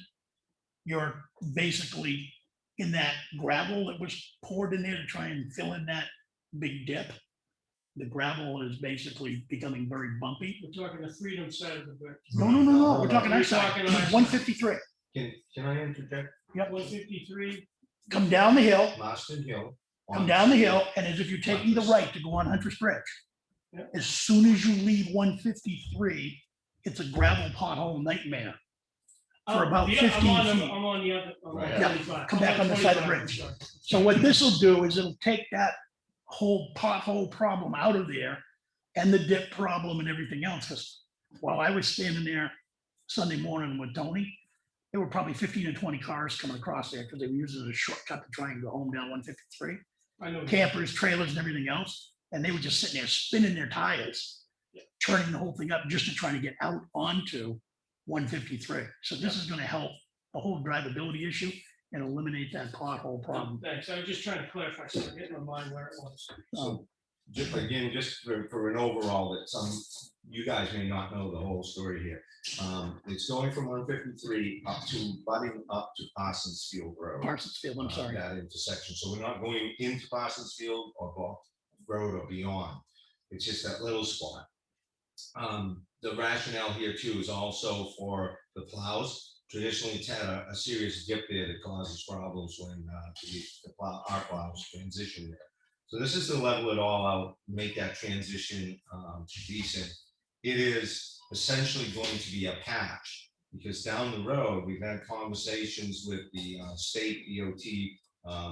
you're basically in that gravel that was poured in there to try and fill in that big dip. The gravel is basically becoming very bumpy. We're talking the Freedom side of the bridge. No, we're talking We're our side, talking our side. 153. Can I interject? 153, Come down the hill, Marston Hill. come down the hill, and as if you're taking the right to go on Hunter's Bridge. Yep. As soon as you leave 153, it's a gravel pothole nightmare. For about 15 feet. I'm on the other. I'm on Right. Yeah, 25. come I'm back on the side of the 25, bridge. I'm sorry. So what this will do is it'll take that whole pothole problem out of there and the dip problem and everything else. Because while I was standing there Sunday morning with Tony, there were probably 15 or 20 cars coming across there because they were using it as a shortcut to try and go home down 153. I know. Campers, trailers and everything else. And they were just sitting there spinning their tires, turning the whole thing up just to try to get out onto 153. So this is going to help the whole drivability issue and eliminate that pothole problem. Thanks, I was just trying to clarify, so I get in my mind where it was. Um, Just again, just for an overall that you guys may not know the whole story here. It's going from 153 budding up to Parsons Field Road. Parsons Field, I'm sorry. That intersection. So we're not going into Parsons Field or Ball Road or beyond. It's just that little spot. The rationale here too is also for the plows. Traditionally, it's had a serious dip there that causes problems when our plows transition there. So this is to level it all out, make that transition decent. It is essentially going to be a patch because down the road, we've had conversations with the state DOT,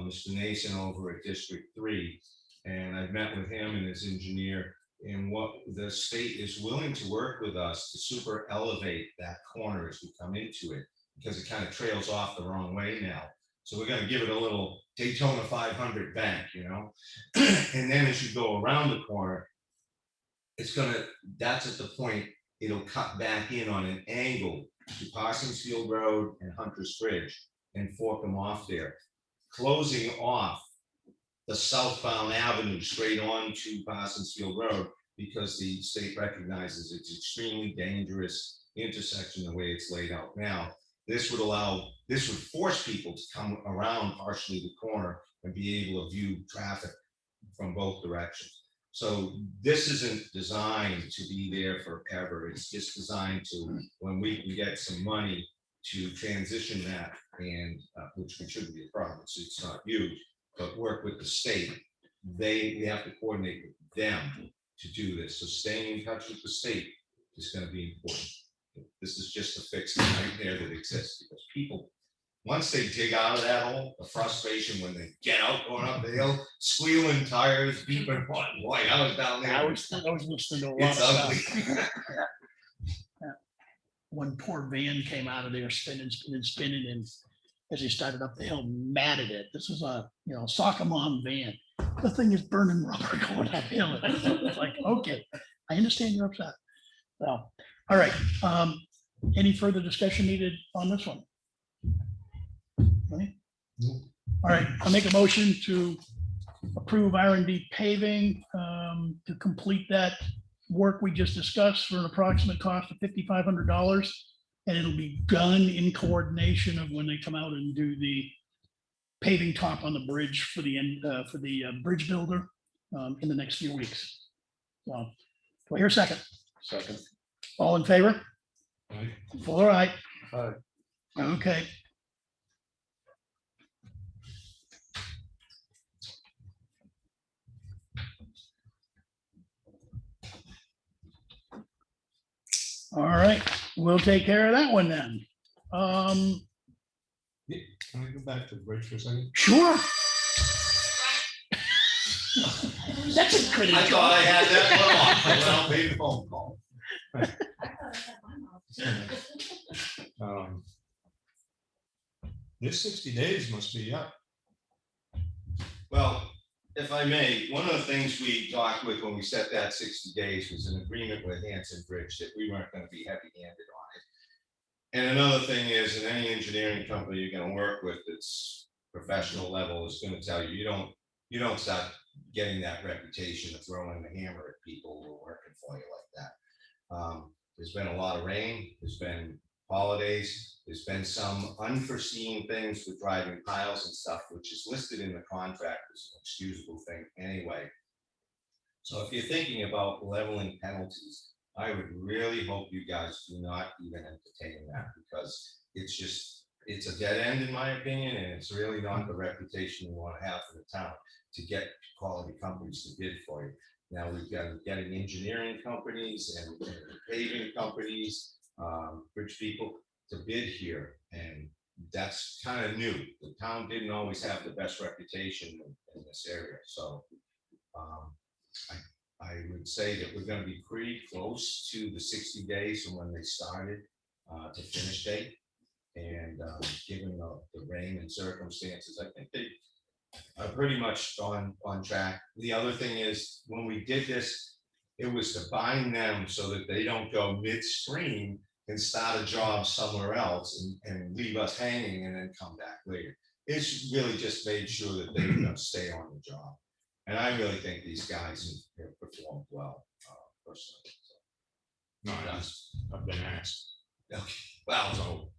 Mr. Nason over at District 3. And I've met with him and his engineer, and what the state is willing to work with us to super elevate that corner as we come into it, because it kind of trails off the wrong way now. So we're going to give it a little Daytona 500 bank, you know, and then as you go around the corner, that's at the point it'll cut back in on an angle to Parsons Field Road and Hunter's Bridge and fork them off there, closing off the southbound avenue straight on to Parsons Field Road, because the state recognizes it's extremely dangerous intersection the way it's laid out now. This would force people to come around partially the corner and be able to view traffic from both directions. So this isn't designed to be there forever. It's just designed to, when we can get some money to transition that, and which shouldn't be a problem, it's not huge, but work with the state. We have to coordinate with them to do this. So staying in touch with the state is going to be important. This is just to fix the nightmare that exists, because people, once they dig out of that hole, the frustration when they get out going up the hill, squealing tires, beeping, boy, I was down there. I was listening to a lot of It's ugly. stuff. One poor van came out of there spinning, and as he started up the hill, mad at it. This is a, Sock-a-mom van. The thing is burning rubber going uphill. It's like, okay, I understand you're upset. So, all right. Any further discussion needed on this one? Right? All right, I'll make a motion to approve R&D paving to complete that work we just discussed for an approximate cost of $5,500. And it'll be done in coordination of when they come out and do the paving top on the bridge for the bridge builder in the next few weeks. So, do I hear a second? Second. All in favor? Right? All right. Aye. Okay. All right, we'll take care of that one then. Can I go back to the bridge for a second? Sure. That's a pretty. I thought I had that one off, and then I'll pay the phone call. This 60 days must be up. Well, if I may, one of the things we talked with when we set that 60 days was an agreement with Hanson Bridge that we weren't going to be heavy-handed on it. And another thing is, in any engineering company you're going to work with that's professional level is going to tell you, you don't start getting that reputation of throwing the hammer at people who are working for you like that. There's been a lot of rain, there's been holidays, there's been some unforeseen things with driving piles and stuff, which is listed in the contract as an excusable thing anyway. So if you're thinking about leveling penalties, I would really hope you guys do not even entertain that, because it's a dead end in my opinion, and it's really not the reputation you want to have for the town to get quality companies to bid for you. Now we've got getting engineering companies and paving companies, bridge people to bid here, and that's kind of new. The town didn't always have the best reputation in this area, so I would say that we're going to be pretty close to the 60 days from when they started to finish date, and given the rain and circumstances, I think they are pretty much on track. The other thing is, when we did this, it was to bind them so that they don't go midstream and start a job somewhere else and leave us hanging and then come back later. It's really just made sure that they were going to stay on the job. And I really think these guys have performed well, personally. So, No, I've been asked. okay. Well, so,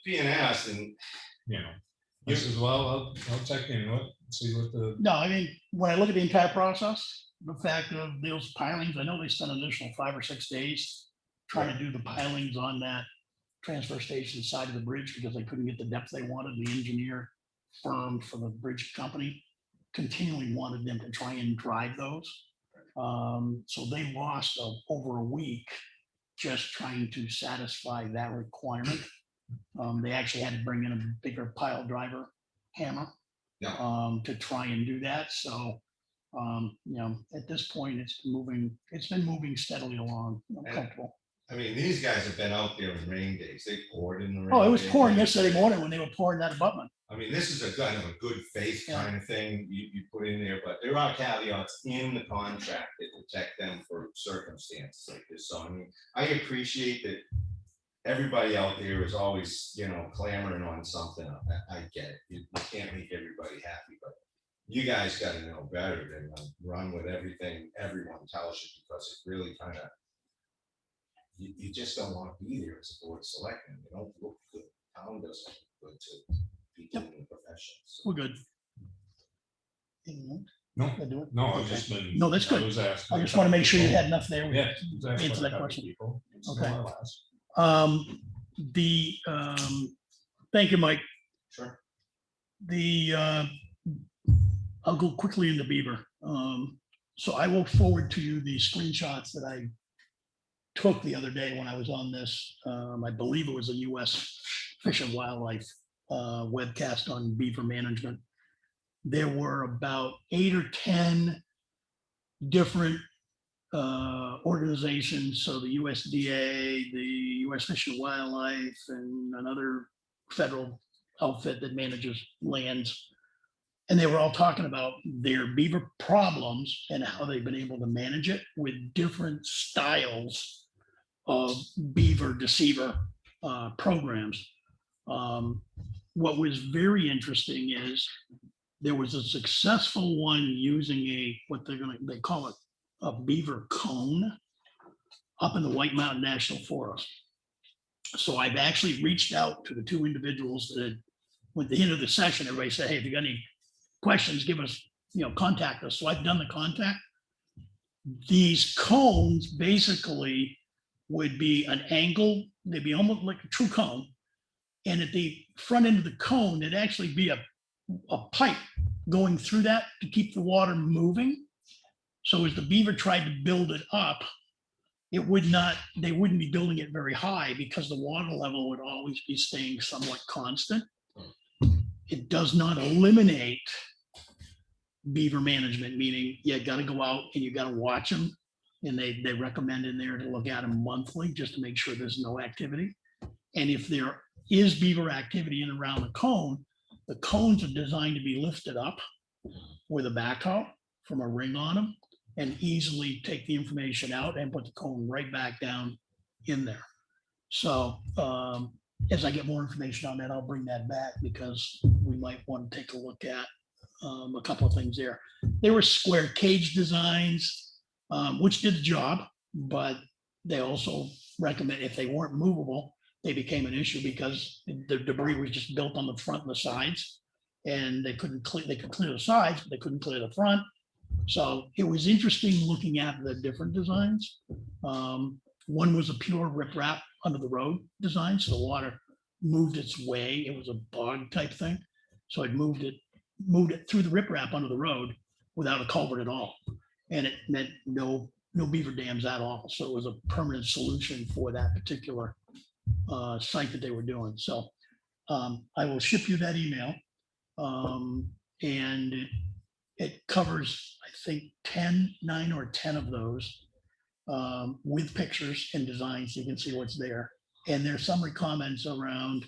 being asked, and You know, I says, well, I'll check in, see what the, No, I mean, when I look at the entire process, the fact of those pilings, I know they spent an additional 5 or 6 days trying to do the pilings on that transfer station side of the bridge because they couldn't get the depth they wanted. The engineer firm for the bridge company continually wanted them to try and drive those. So they lost over a week just trying to satisfy that requirement. They actually had to bring in a bigger pile driver hammer to try and do that. So, at this point, it's been moving steadily along. I'm comfortable. I mean, these guys have been out there in rain days. They poured in the rain. Oh, it was days. pouring yesterday morning when they were pouring that abutment. I mean, this is a kind of a good faith Yeah. kind of thing you put in there, but there are caveats in the contract that protect them for circumstances like this. So I mean, I appreciate that everybody out there is always, clamoring on something. I get it. You can't make everybody happy, but you guys gotta know better than run with everything everyone tells you, because it really kind of, you just don't want to be there as a board of selectmen. You don't look good. Town doesn't look good to people in the profession. So. We're good. No, I do it? no, I've Okay. just been. No, that's good. was asking I just a want to couple make sure you people. had enough there. Yeah. Answer that question. Okay. Okay. Thank you, Mike. Sure. I'll go quickly into Beaver. So I will forward to you the screenshots that I took the other day when I was on this. I believe it was a US Fish and Wildlife webcast on beaver management. There were about 8 or 10 different organizations. So the USDA, the US Fish and Wildlife, and another federal outfit that manages lands. And they were all talking about their beaver problems and how they've been able to manage it with different styles of beaver deceiver programs. What was very interesting is there was a successful one using what they call it a beaver cone up in the White Mountain National Forest. So I've actually reached out to the two individuals that at the end of the session, everybody said, hey, if you got any questions, give us, contact us. So I've done the contact. These cones basically would be an angle, they'd be almost like a true cone. And at the front end of the cone, it'd actually be a pipe going through that to keep the water moving. So as the beaver tried to build it up, they wouldn't be building it very high because the water level would always be staying somewhat constant. It does not eliminate beaver management, meaning you got to go out and you got to watch them. And they recommend in there to look at them monthly just to make sure there's no activity. And if there is beaver activity in and around the cones are designed to be lifted up with a backhoe from a ring on them and easily take the information out and put the cone right back down in there. So as I get more information on that, I'll bring that back because we might want to take a look at a couple of things there. There were square cage designs, which did the job, but they also recommend if they weren't movable, they became an issue because the debris was just built on the front and the sides, and they could clear the sides, but they couldn't clear the front. So it was interesting looking at the different designs. One was a pure riprap under the road design, so the water moved its way. It was a bog type thing, so it moved it through the riprap under the road without a culvert at all, and it meant no beaver dams at all. So it was a permanent solution for that particular site that they were doing. So I will ship you that email, and it covers, I think, 9 or 10 of those with pictures and designs. So you can see what's there. And there's summary comments around,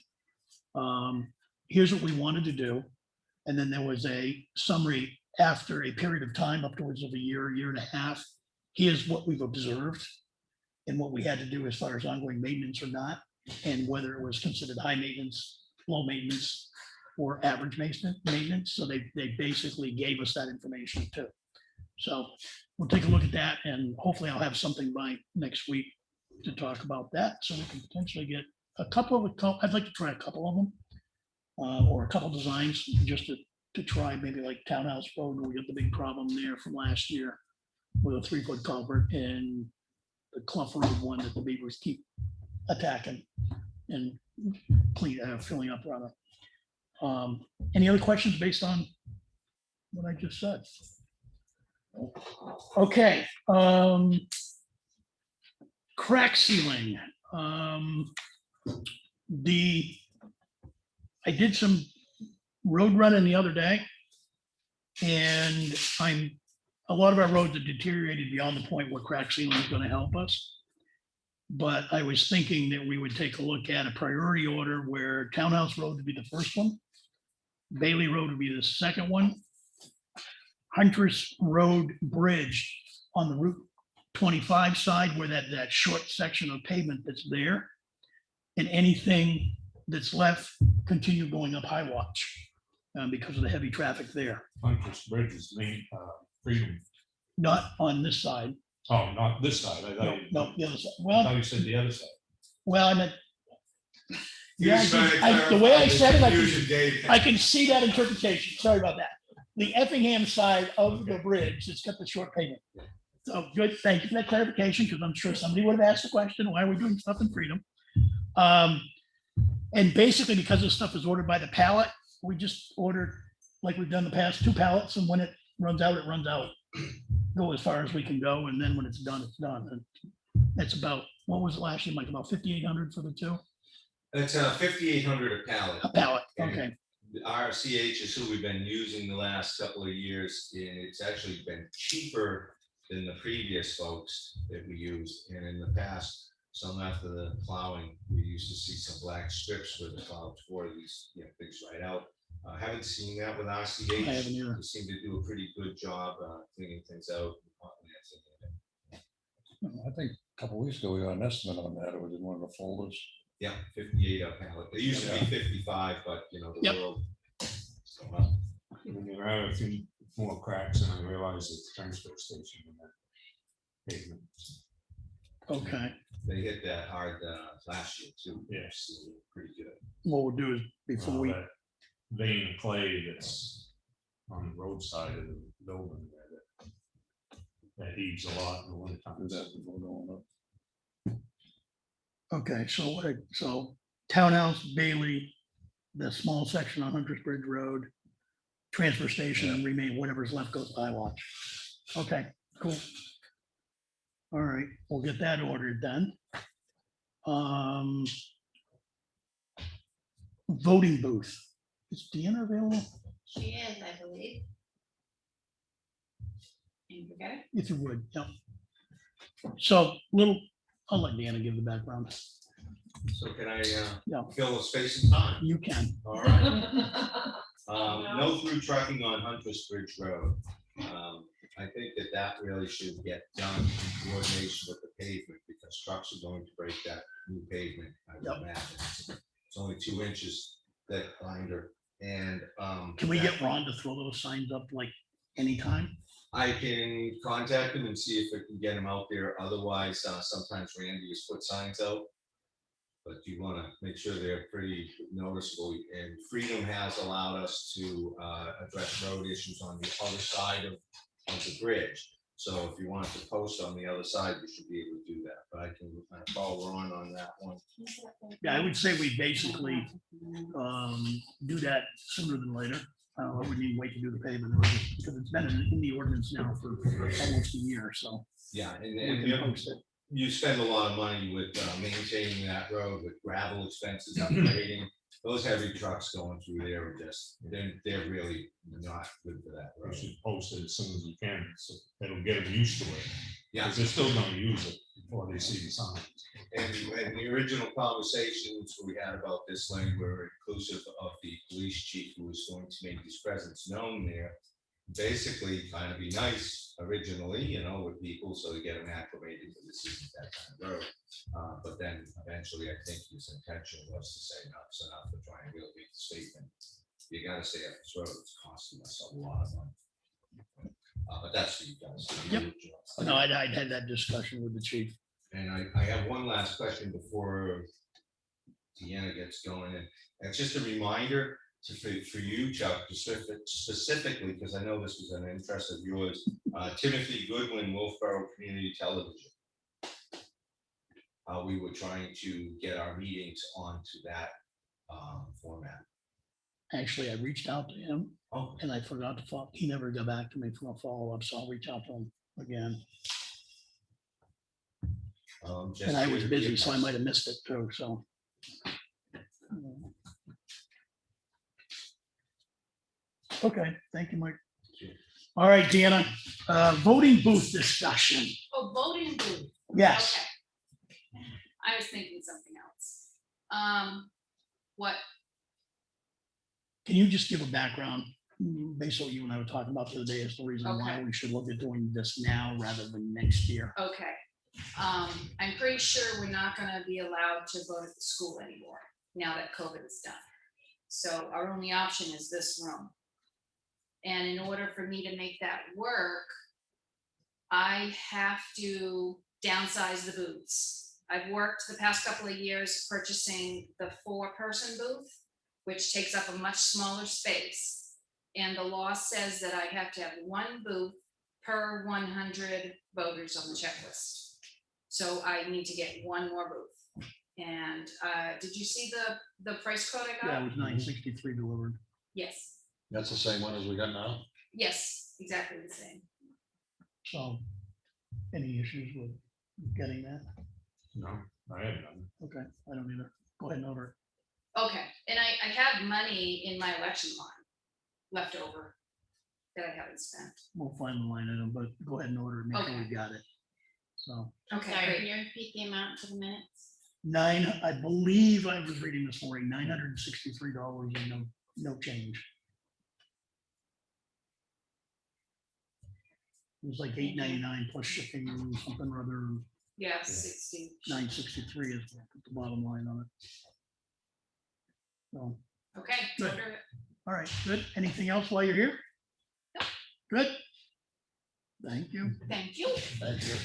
here's what we wanted to do. And then there was a summary after a period of time, upwards of a year and a half. Here's what we've observed and what we had to do as far as ongoing maintenance or not, and whether it was considered high maintenance, low maintenance, or average maintenance. So they basically gave us that information too. So we'll take a look at that, and hopefully I'll have something by next week to talk about that. So we can potentially get a couple of, I'd like to try a couple of them, or a couple designs just to try, maybe like Townhouse Road, where we got the big problem there from last year with a 3-foot culvert, and the Clough Road one that the beavers keep attacking and filling up rather. Any other questions based on what I just said? Okay. Crack sealing. I did some road running the other day, and a lot of our roads are deteriorated beyond the point where crack sealing is going to help us. But I was thinking that we would take a look at a priority order where Townhouse Road would be the first one. Bailey Road would be the second one. Huntress Road Bridge on the Route 25 side where that short section of pavement that's there. And anything that's left, continue going up High Watch because of the heavy traffic there. Huntress Bridge is main, Freedom. Not on this side. Oh, not this side. I No, thought you, no, the other side. I Well, thought you said the other side. I meant. He Yeah, was trying to the way I clarify the said it, confusion, Dave. I can see that interpretation. Sorry about that. The Effingham side of the bridge, it's got the short pavement. So good, thank you for that clarification, because I'm sure somebody would have asked the question, why are we doing stuff in Freedom? And basically, because this stuff is ordered by the pallet, we just ordered, like we've done the past, 2 pallets, and when it runs out, it runs out. Go as far as we can go, and then when it's done, it's done. And that's about, what was it last year, Mike, about 5,800 for the 2? It's 5,800 a pallet. A pallet, okay. Our CH is who we've been using the last couple of years, and it's actually been cheaper than the previous folks that we used. And in the past, some after the plowing, we used to see some black strips where the plow tore these, things right out. Haven't seen that with our CH. I haven't either. They seem to do a pretty good job cleaning things out. I think a couple weeks ago, we got an estimate on that. It was in one of the folders. Yeah, 58 a pallet. It used to be 55, but the Yep. world. And there are a few more cracks, and I realized it's the transfer station in that pavement. Okay, They hit that hard last year too. Yes. So pretty good. what we'll do is before we, That vein of clay that's on the roadside of the building there, that heaves a lot in the winter Do time. that before going up. okay, so Townhouse, Bailey, the small section on Hunter's Bridge Road, transfer station, and remain, whatever's left goes by watch. Okay, cool. All right, we'll get that ordered then. Voting booth. Is Deanna available? She is, I believe. And you got it? If you would, yeah. So I'll let Deanna give the background. So can I Yeah. fill the space and time? You can. All right. No through trucking on Huntress Bridge Road. I think that really should get done in coordination with the pavement because trucks are going to break that new pavement. I would Yep. imagine. It's only 2 inches thick binder and. Can we get Ron to throw those signs up like anytime? I can contact him and see if I can get him out there. Otherwise, sometimes Randy has put signs out. But you want to make sure they're pretty noticeable. And Freedom has allowed us to address road issues on the other side of the bridge. So if you want to post on the other side, you should be able to do that. But I can follow Ron on that one. Yeah, I would say we basically do that sooner than later. I wouldn't even wait to do the pavement because it's been in the ordinance now for almost a year, so. Yeah, and we can post it. you spend a lot of money with maintaining that road with gravel expenses, upgrading. Those heavy trucks going through there are just, they're really not good for that You road. should post it as soon as you can, so it'll get them used to it. Yeah, Because they're still gonna use it before they see the signs. and the original conversations we had about this lane were inclusive of the police chief who was going to make his presence known there. Basically, kind of be nice originally, with people, so to get them acclimated, because this isn't that kind of road. But then eventually, I think his intention was to say, enough's enough, to try and really make the statement. You gotta stay up this road, it's costing us a lot of money. But that's for you guys. Yep. No, I'd had that discussion with the chief. And I have one last question before Deanna gets going, and it's just a reminder for you, Chuck, specifically, because I know this was an interest of yours, Timothy Goodwin, Wolfboro Community Television. We were trying to get our meetings onto that format. Actually, I reached out to him Oh, and I forgot to follow. He never got back to me for a follow-up, so I'll reach out to him again. just And I was here- busy, so I might have missed it too, so. Okay, thank you, Mike. All right, Deanna, voting booth discussion. Oh, voting booth. Yes, Okay. I was thinking something else. What, Can you just give a background, based on what you and I were talking about the other day, as the reason why Okay. we should look at doing this now rather than next year? okay. I'm pretty sure we're not gonna be allowed to vote at the school anymore, now that COVID is done. So our only option is this room. And in order for me to make that work, I have to downsize the booths. I've worked the past couple of years purchasing the 4-person booth, which takes up a much smaller space. And the law says that I have to have 1 booth per 100 voters on the checklist. So I need to get 1 more booth. And did you see the price code I Yeah, got? it was 963 delivered. Yes, That's the same one as we got now? yes, exactly the same. So any issues with getting that? No, I had none. Okay, I don't either. Go ahead and order Okay, and I have money in my election line left over that I haven't spent. it. We'll find the line item, but go ahead and order it, make sure Okay. we got it. So Okay, Sorry, great. can you repeat the amount for the minutes? I believe I was reading this morning, $963 and no change. It was like $8.99 plus shipping and something or other, Yeah, 60. $963 is the bottom line on it. So, Okay, Good. order it. all right, good. Anything else while you're here? Good. Thank you. Thank you. Thank you.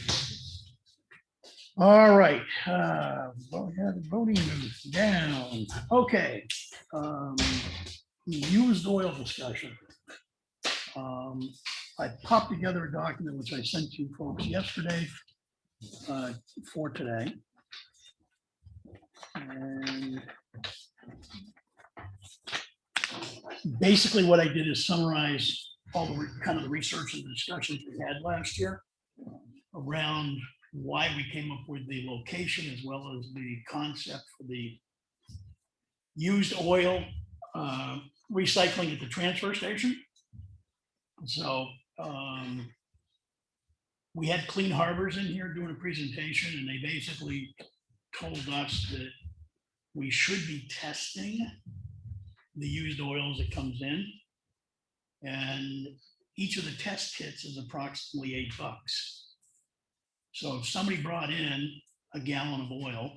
All right, voting booth down. Okay. Used oil discussion. I popped together a document which I sent you folks yesterday for today. And basically what I did is summarize all the kind of the research and discussions we had last year around why we came up with the location as well as the concept for the used oil recycling at the transfer station. So we had Clean Harbors in here doing a presentation, and they basically told us that we should be testing the used oils that comes in. And each of the test kits is approximately $8. So if somebody brought in a gallon of oil,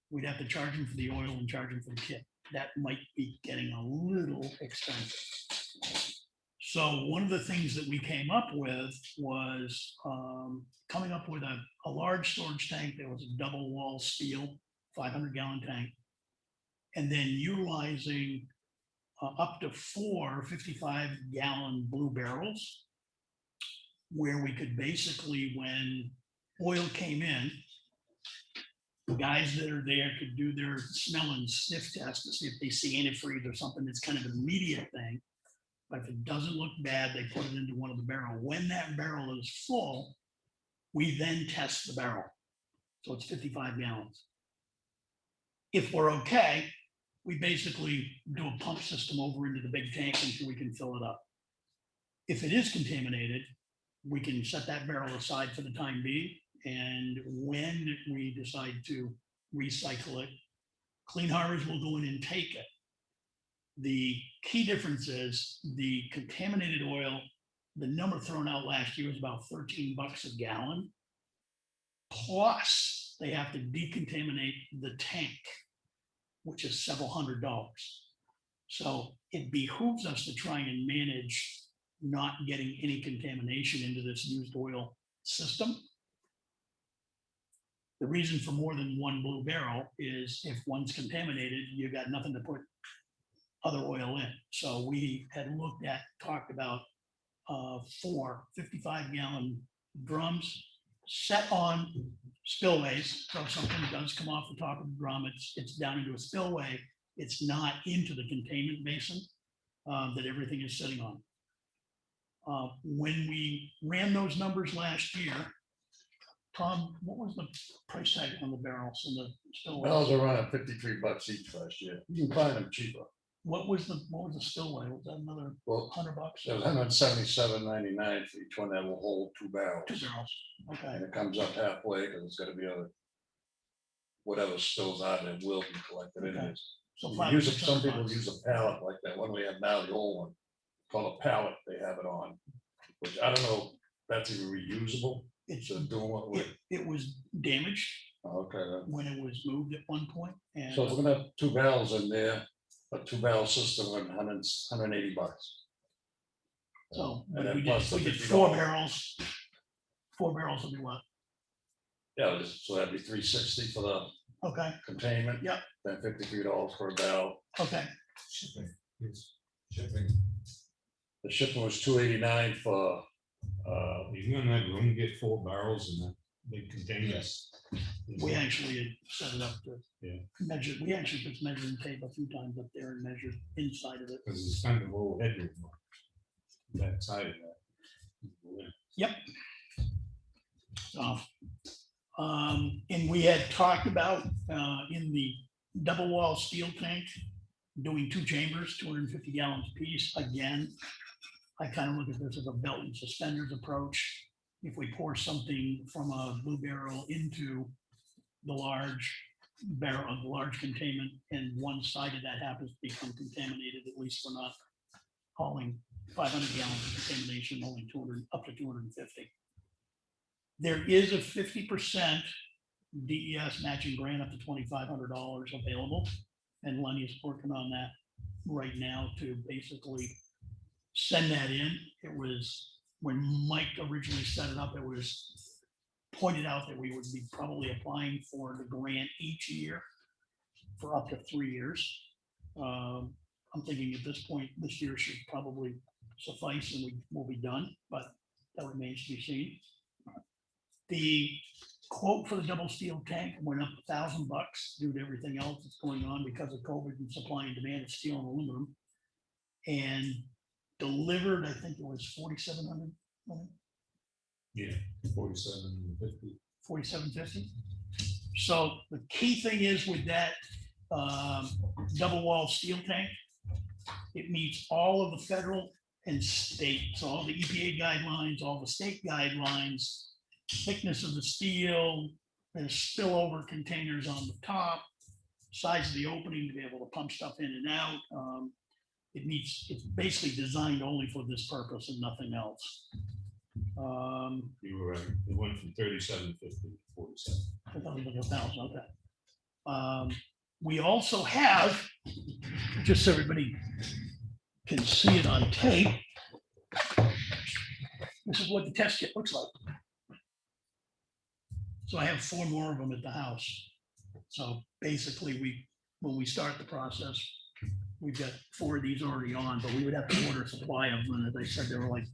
we'd have to charge them for the oil and charge them for the kit. That might be getting a little expensive. So one of the things that we came up with was coming up with a large storage tank that was a double wall steel, 500-gallon tank, and then utilizing up to 4 55-gallon blue barrels, where we could basically, when oil came in, the guys that are there could do their smell and sniff test to see if they see antifreeze or something that's kind of an immediate thing. But if it doesn't look bad, they put it into one of the barrel. When that barrel is full, we then test the barrel. So it's 55 gallons. If we're okay, we basically do a pump system over into the big tank until we can fill it up. If it is contaminated, we can set that barrel aside for the time being. And when we decide to recycle it, Clean Harbors will go in and take it. The key difference is the contaminated oil, the number thrown out last year was about $13 a gallon. Plus, they have to decontaminate the tank, which is several $100s. So it behooves us to try and manage not getting any contamination into this used oil system. The reason for more than one blue barrel is if one's contaminated, you got nothing to put other oil in. So we had talked about 4 55-gallon drums set on spillways. So if something does come off the top of the drum, it's down into a spillway. It's not into the containment basin that everything is sitting on. When we ran those numbers last year, Tom, what was the price tag on the barrels and the spillway? Bells are running $53 each last year. You can find them cheaper. What was the spillway? Was that another Well, $100? it was $177.99 for each one that will hold 2 barrels. 2 barrels. Okay. And it comes up halfway because it's got to be other. whatever spills out there will be collected Okay. anyways. So You 500, use it, some 600 people bucks. use a pallet like that one we have now, the old one, called a pallet, they have it on. Which I don't know, if that's even reusable, It's, so doing what with, it was damaged okay. when it was moved at one point, and So if we're gonna have 2 barrels in there, a 2-barrel system, $180. so And if then we plus the did $50. 4 barrels would be what? Yeah, so that'd be $360 for the Okay, containment. Yep. Then $53 per barrel. okay, Shipping, yes, shipping. The shipping was $289 for, You're gonna have room to get 4 barrels in that big container. we actually had set it up to Yeah. measure, we actually put measuring tape a few times up there and measured inside of it. Because it's kind of low headroom on that side of that. So, and we had talked about, in the double wall steel tank, doing 2 chambers, 250 gallons apiece. Again, I kind of look at this as a belt and suspenders approach. If we pour something from a blue barrel into the large barrel of the large containment, and one side of that happens to become contaminated, at least we're not hauling 500 gallons of contamination, only 200, up to 250. There is a 50% DES matching grant up to $2,500 available. And Lenny is working on that right now to basically send that in. It was, when Mike originally set it up, it was pointed out that we would be probably applying for the grant each year for up to 3 years. I'm thinking at this point, this year should probably suffice and we will be done, but that remains to be seen. The quote for the double steel tank went up $1,000 due to everything else that's going on because of COVID and supply and demand of steel and aluminum. And delivered, I think it was 4,700, Yeah, 47.50. 4,750. So the key thing is with that double wall steel tank, it meets all of the federal and state, so all the EPA guidelines, all the state guidelines, thickness of the steel, and spillover containers on the top, size of the opening to be able to pump stuff in and out. It's basically designed only for this purpose and nothing else. You were right. It went from 37.50 to 47. I thought it was like 1,000, okay. We also have, just so everybody can see it on tape, this is what the test kit looks like. So I have 4 more of them at the house. So basically, when we start the process, we've got 4 of these already on, but we would have to order a supply of them. As I said, they were like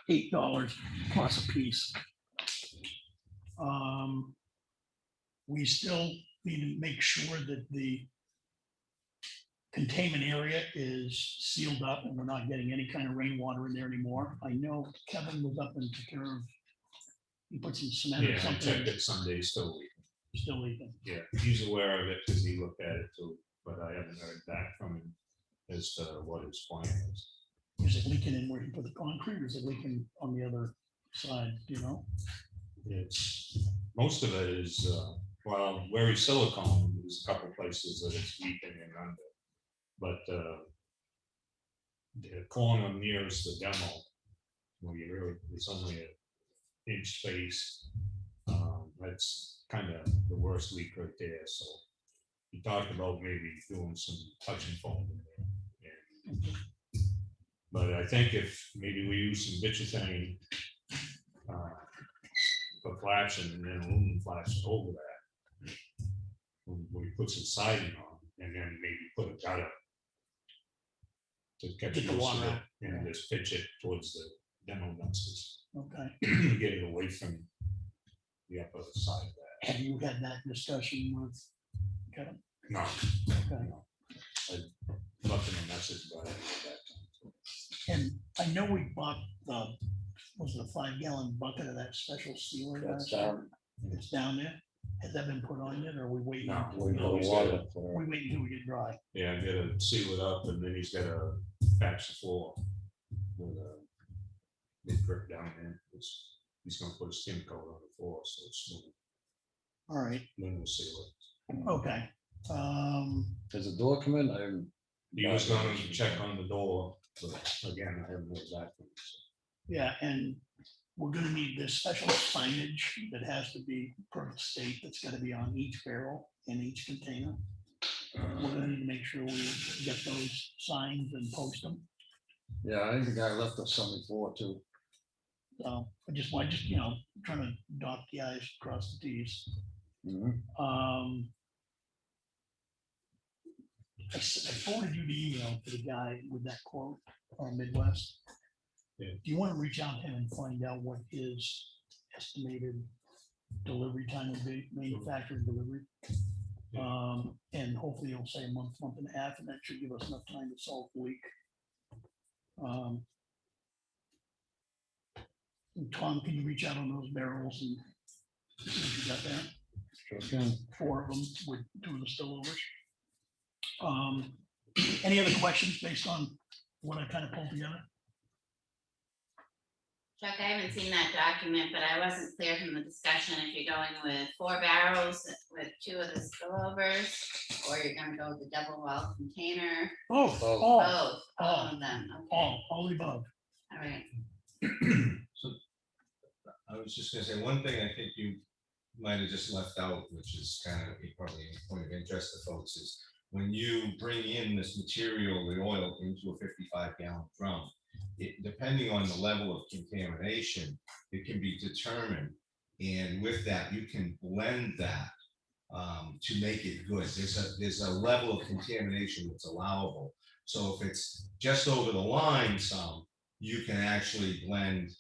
$8 plus a piece. We still need to make sure that the containment area is sealed up and we're not getting any kind of rainwater in there anymore. I know Kevin was up and took care of, he put some cement or Yeah, I something, checked it Sunday, still leaking. still leaking. Yeah, he's aware of it because he looked at it too, but I haven't heard back from him as to what his plan is. Is it leaking in where he put the concrete, or is it leaking on the other side, do you know? It's, most of it is, well, where he's silicone, there's a couple places that it's leaking in under. But the corner nearest the demo, where you really, it's only an inch space. That's kind of the worst leak right there, so he talked about maybe doing some touch and foam in there. And, but I think if maybe we use some bitumen for flashing and then aluminum flashing over that, when we put some siding on, and then maybe put a gutter to catch Get the most water of it, out. and just pitch it towards the demo dumpsters, Okay. get it away from the upper side of that. Have you had that discussion with Kevin? No, Okay. left him a message about it at that time. And I know we bought the, was it a 5-gallon bucket of that special sealer? That's last year? down. It's down there. Has that been put on yet, or are we waiting? No, until We we put he's the got water it. up there. We wait until we get dry. Yeah, I gotta seal it up, and then he's gotta patch the floor with a big brick down there. He's gonna put a skin coat on the floor, so it's smooth. All right, then we'll see what. okay. Does the door come in? I haven't. He was gonna check on the door, but again, I haven't heard back from him. So. Yeah, and we're gonna need this special signage that has to be per the state, that's gotta be on each barrel in each container. We're gonna need to make sure we get those signs and post them. Yeah, I think the guy left us some before too. So I just, trying to dot the i's, cross the t's. Mhm. I forwarded you the email to the guy with that quote on Midwest. Yeah. Do you want to reach out to him and find out what his estimated delivery time would be, manufactured delivery? And hopefully he'll say a month, month and a half, and that should give us enough time to solve the leak. Tom, can you reach out on those barrels and see what you got there? Sure can. 4 of them with 2 of the spillovers. Any other questions based on what I kind of pulled together? Chuck, I haven't seen that document, but I wasn't clear from the discussion if you're going with 4 barrels with 2 of the spillovers, or you're gonna go with the double wall container, Both, Both. all, both, all of them, okay, all the above. all right. So I was just gonna say, one thing I think you might have just left out, which is kind of probably a point of interest to folks, is when you bring in this material, the oil, into a 55-gallon drum, depending on the level of contamination, it can be determined. And with that, you can blend that to make it good. There's a level of contamination that's allowable. So if it's just over the line some, you can actually blend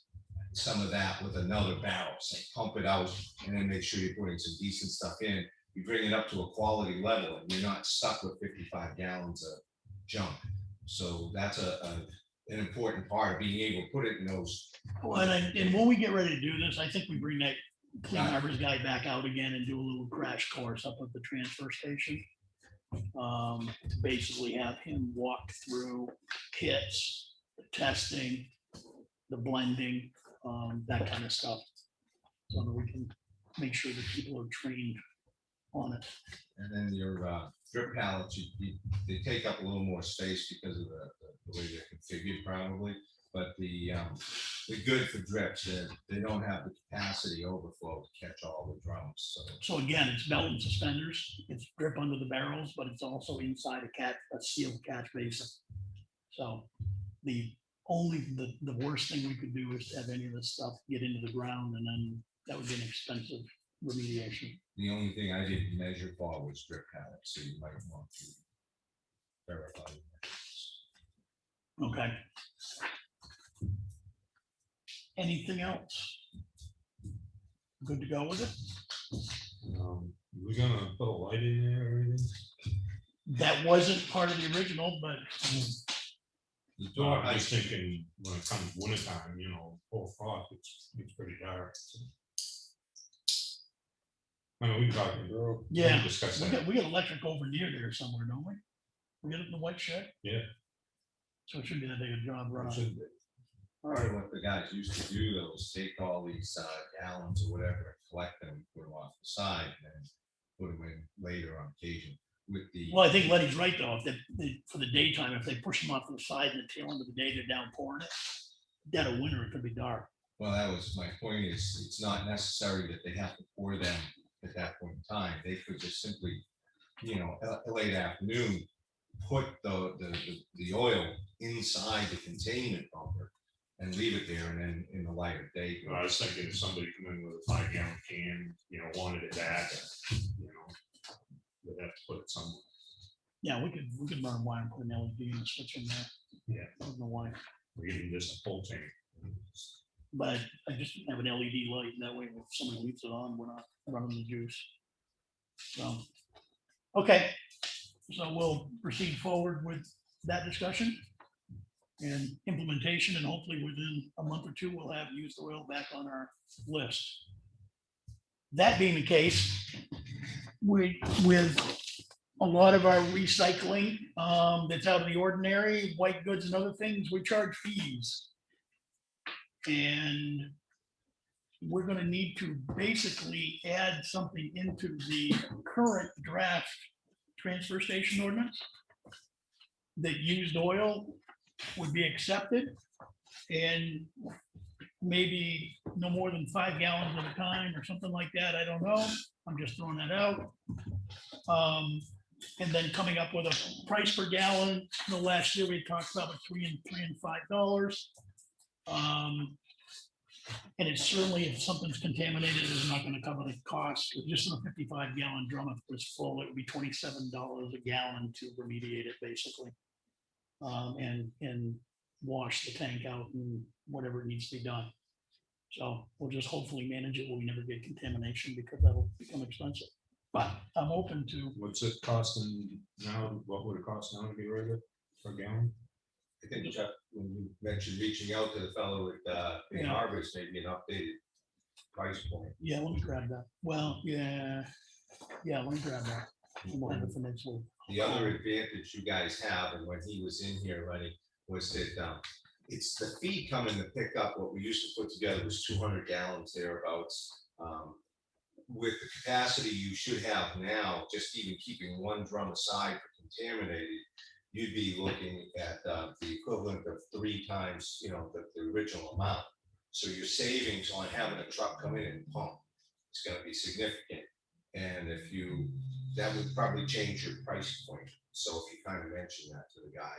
some of that with another barrel, say pump it out, and then make sure you're putting some decent stuff in. You bring it up to a quality level, and you're not stuck with 55 gallons of junk. So that's an important part of being able to put it in those. Well, and when we get ready to do this, I think we bring that Clean Harbors guy back out again and do a little crash course up at the transfer station. Basically have him walk through kits, the testing, the blending, that kind of stuff. So that we can make sure that people are trained on it. And then your drip pallets, they take up a little more space because of the way they're configured probably. But they're good for drips. They don't have the capacity overflow to catch all the drums. So again, it's belt and suspenders. It's drip under the barrels, but it's also inside a sealed catch basin. So the worst thing we could do is to have any of this stuff get into the ground, and then that would be an expensive remediation. The only thing I didn't measure for was drip pallets, so you might want to verify. Okay. Anything else? Good to go with it? We're gonna put a light in there or anything? That wasn't part of the original, but I'm just thinking when it comes wintertime, 4 o'clock, it's pretty dark. So. I know we can talk, we yeah, can discuss that. we got electric over near there somewhere, don't we? We got it in the white shed? Yeah. So it should be that big a job, right? Should be. Part of what the guys used to do though is take all these gallons or whatever, and collect them, put them off the side, and then put them in later on occasion. With the Well, I think Letty's right though. If for the daytime, if they push them off to the side in the tail end of the day, they're downpouring it. Dead of winter, it could be dark. well, that was my point. Is it's not necessary that they have to pour them at that point in time. They could just simply, late afternoon, put the oil inside the containment bumper and leave it there, and then in the light of day. I was thinking if somebody come in with a 5-gallon can, wanted it back, they'd have to put it somewhere. Yeah, we could run wire and put an LED and switch in there. Yeah. I don't know why, Or even just a full tank. but I just have an LED light, and that way if somebody leaves it on, we're not running the juice. So, okay, so we'll proceed forward with that discussion and implementation, and hopefully within a month or two, we'll have used oil back on our list. That being the case, with a lot of our recycling that's out of the ordinary, white goods and other things, we charge fees. And we're gonna need to basically add something into the current draft transfer station ordinance. That used oil would be accepted and maybe no more than 5 gallons at a time or something like that. I don't know. I'm just throwing that out. And then coming up with a price per gallon. The last year we talked about between $3 and $5. And it's certainly, if something's contaminated, it's not gonna cover the cost. Just in a 55-gallon drum, if it was full, it would be $27 a gallon to remediate it, basically. And wash the tank out and whatever needs to be done. So we'll just hopefully manage it where we never get contamination, because that'll become expensive. But I'm open to, What's it costing now? What would it cost now to get rid of it per gallon? I think Chuck, when you mentioned reaching out to the fellow with Big Yeah. Harvest, maybe an updated price point. yeah, let me grab that. Well, yeah, let me grab that. We'll have it for next week. The other advantage you guys have, and when he was in here, Lenny, was that it's the feed coming to pick up what we used to put together was 200 gallons thereabouts. With the capacity you should have now, just even keeping one drum aside for contaminated, you'd be looking at the equivalent of 3 times, the original amount. So your savings on having a truck come in and pump is going to be significant. And that would probably change your price point. So if you kind of mention that to the guy,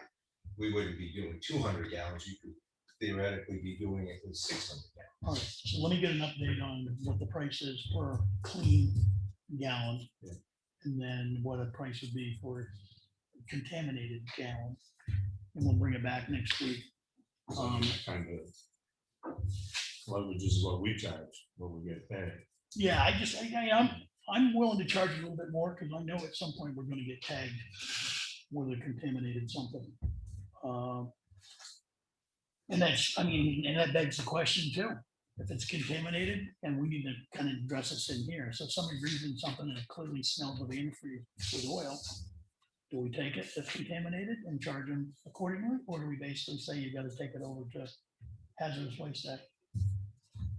we wouldn't be doing 200 gallons. You could theoretically be doing it with 600 gallons. All right, so let me get an update on what the price is per clean gallon. Yeah. And then what a price would be for contaminated gallon. And we'll bring it back next week. Kind of leverages what we charge, what we get paid. Yeah, I'm willing to charge a little bit more, because I know at some point we're gonna get tagged where they contaminated something. And that begs the question too, if it's contaminated, and we need to kind of address this in here. So if somebody's reading something that clearly smells of antifreeze with oil, do we take it if contaminated and charge them accordingly? Or do we basically say you gotta take it over to hazardous waste act?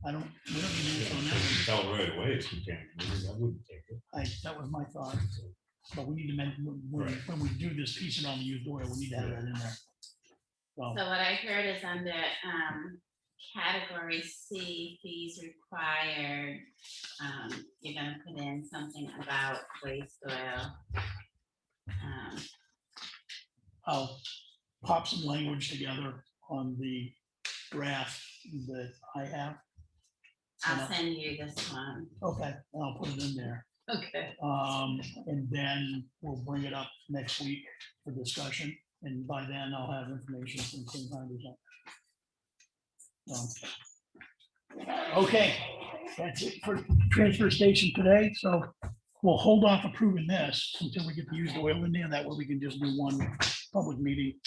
We don't need to answer on that one. Tell right away it's contaminated, I wouldn't take it. That was my thought, but we need to mention, when we do this piece around the used oil, we need to have that in there. So, So what I heard is under category C, fees required, you're gonna put in something about waste oil. I'll pop some language together on the draft that I have. I'll send you this one. Okay, and I'll put it in there. Okay. And then we'll bring it up next week for discussion, and by then I'll have information from Clean Harbors on. Okay, that's it for transfer station today, so we'll hold off approving this until we get the used oil in there. That way we can just do one public meeting,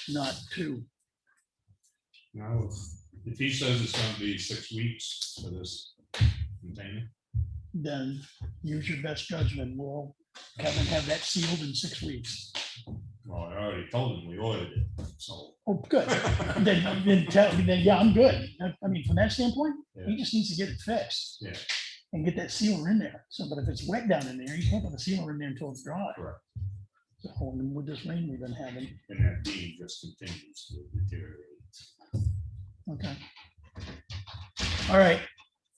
not 2. Now, if he says it's gonna be 6 weeks for this container, Then use your best judgment. We'll have that sealed in 6 weeks. well, I already told him we ordered it, so. Oh, good. Then, yeah, I'm good. I mean, from that standpoint, he just needs to get it fixed. Yeah. And get that sealer in there. So, but if it's wet down in there, you can't put a sealer in there until it's dry. Correct. So with this rain we've been having, And that beam just continues to deteriorate. okay. All right,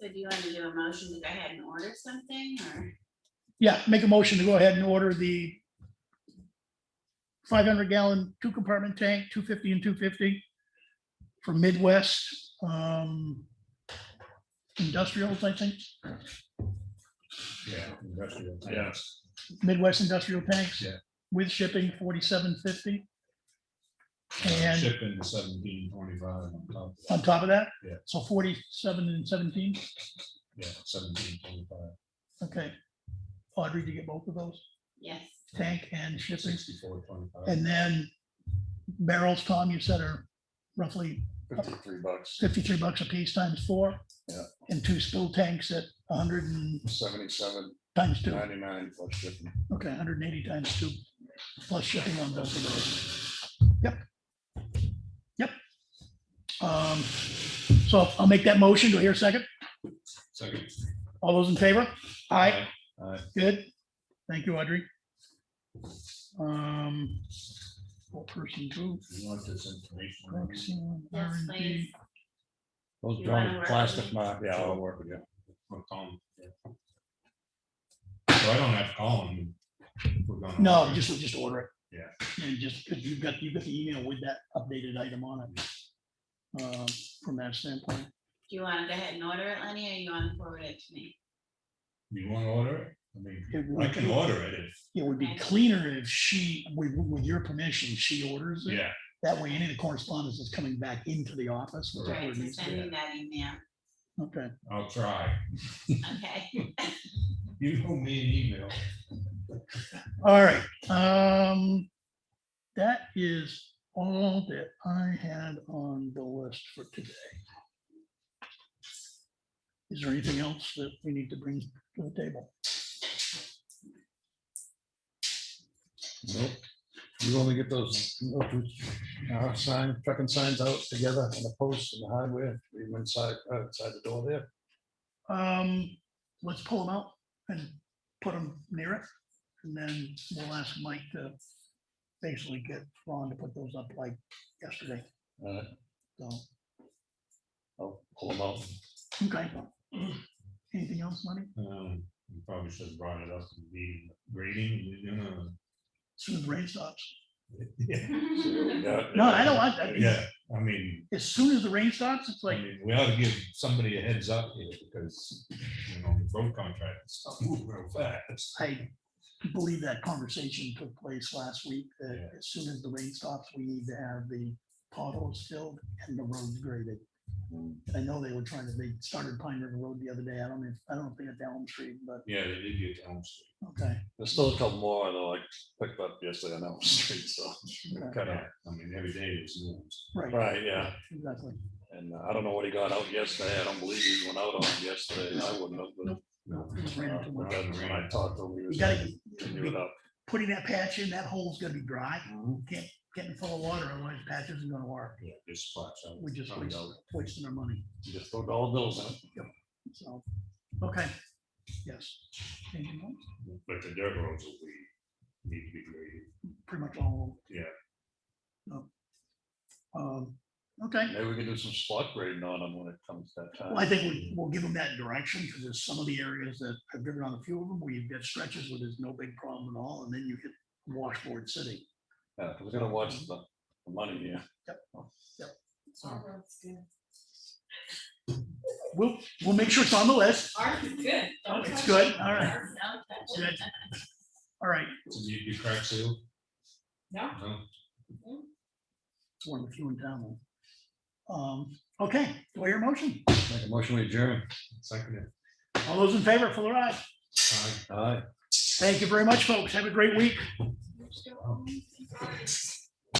So do you want to do a motion to go ahead and order something, or? yeah, make a motion to go ahead and order the 500-gallon 2-compartment tank, 250 and 250 for Midwest Industrials, I think. Yeah. Industrial Yeah. tanks. Midwest Industrial Tanks. Yeah. With shipping, $47.50. And Shipping 17.25 on top of that. on top of that? Yeah. So 47 and 17, Yeah, 17.25, okay. Audrey, did you get both of those? Yes. Tank and shipping? 64.25. And then barrels, Tom, you said are roughly $53, $53 a piece times 4? Yeah. And 2 spill tanks at 100 and $77.99 times 2. plus shipping. Okay, 180 times 2 plus shipping on both of those. Yep. Yep. So I'll make that motion. Do I hear a second? Second. All those in favor? Aye, Aye. good. Thank you, Audrey. What person group? You want this information? Vaccine, Yes, R&D. please. Those You wanna drums, work plastic with me? mark, yeah, I'll work with you. Or Tom, yeah. So I don't have to call him. if we're gonna- No, just order it. Yeah. And just, because you've got the email with that updated item on it. From that standpoint. Do you want to go ahead and order it, Lenny, or you want to forward it to me? You want to order it? I mean, It I can order it if, It would be cleaner if she, with your permission, she orders it. yeah, That way, any of the correspondence is coming back into the office. which is where Right, it so needs to send be. me that email. Okay, I'll try. Okay. You know me an email. all right. That is all that I had on the list for today. Is there anything else that we need to bring to the table? Nope. You want me to get those sign, trucking signs out together on the posts and the hardware, even inside the door there? Let's pull them out and put them near it. And then we'll ask Mike to basically get Ron to put those up like yesterday. So, I'll pull them out. okay. Anything else, Lenny? You probably should have brought it up in the grading, you know. As soon as the rain stops. Yeah, No, I don't want that. yeah, I mean, As soon as the rain stops, it's I like, mean, we ought to give somebody a heads up here because, you know, the road contract stuff move real fast. I believe that conversation took place last week, that Yeah. as soon as the rain stops, we need to have the potholes filled and the roads graded. And I know they were trying to, they started Pine River Road the other day. I don't think it's Elm Street, but Yeah, they did get Elm Street. okay. There's still a couple more that I picked up yesterday on Elm Street, so. Kind of, Yeah, I mean, every day there's news. Right, right, yeah. exactly. And I don't know what he got out yesterday. I don't believe he went out on it yesterday. I wouldn't have. but, No, It was raining too but much. then when I talked to him, he You was gotta gonna continue it up. putting that patch in, that hole's gonna be dry. Mhm. Can't get it full of water, otherwise the patch isn't gonna work. yeah, this splash out. We just Found out. wasting our money. Just throw all the bills in it. So, okay, yes. Anything else? But the dirt roads will be, need to be graded. Pretty much all. Yeah. No. Okay, Maybe we can do some spot grading on them when it comes to that well, I time. think we'll give them that direction, because there's some of the areas that I've driven on a few of them, where you've got stretches where there's no big problem at all, and then you hit washboard city. Yeah, 'cause we gotta watch the money here. So we'll make sure it's on the list. Ours is good. Don't It's touch good, it. all right. Don't touch Good. it. All right, So you crack seal? No. No? it's one of the few in town. Okay, do I hear a motion? Make a motion, we adjourn. Second it. All those in favor, Fuller, aye. Aye. Aye. Thank you very much, folks. Have a great week. You're still on.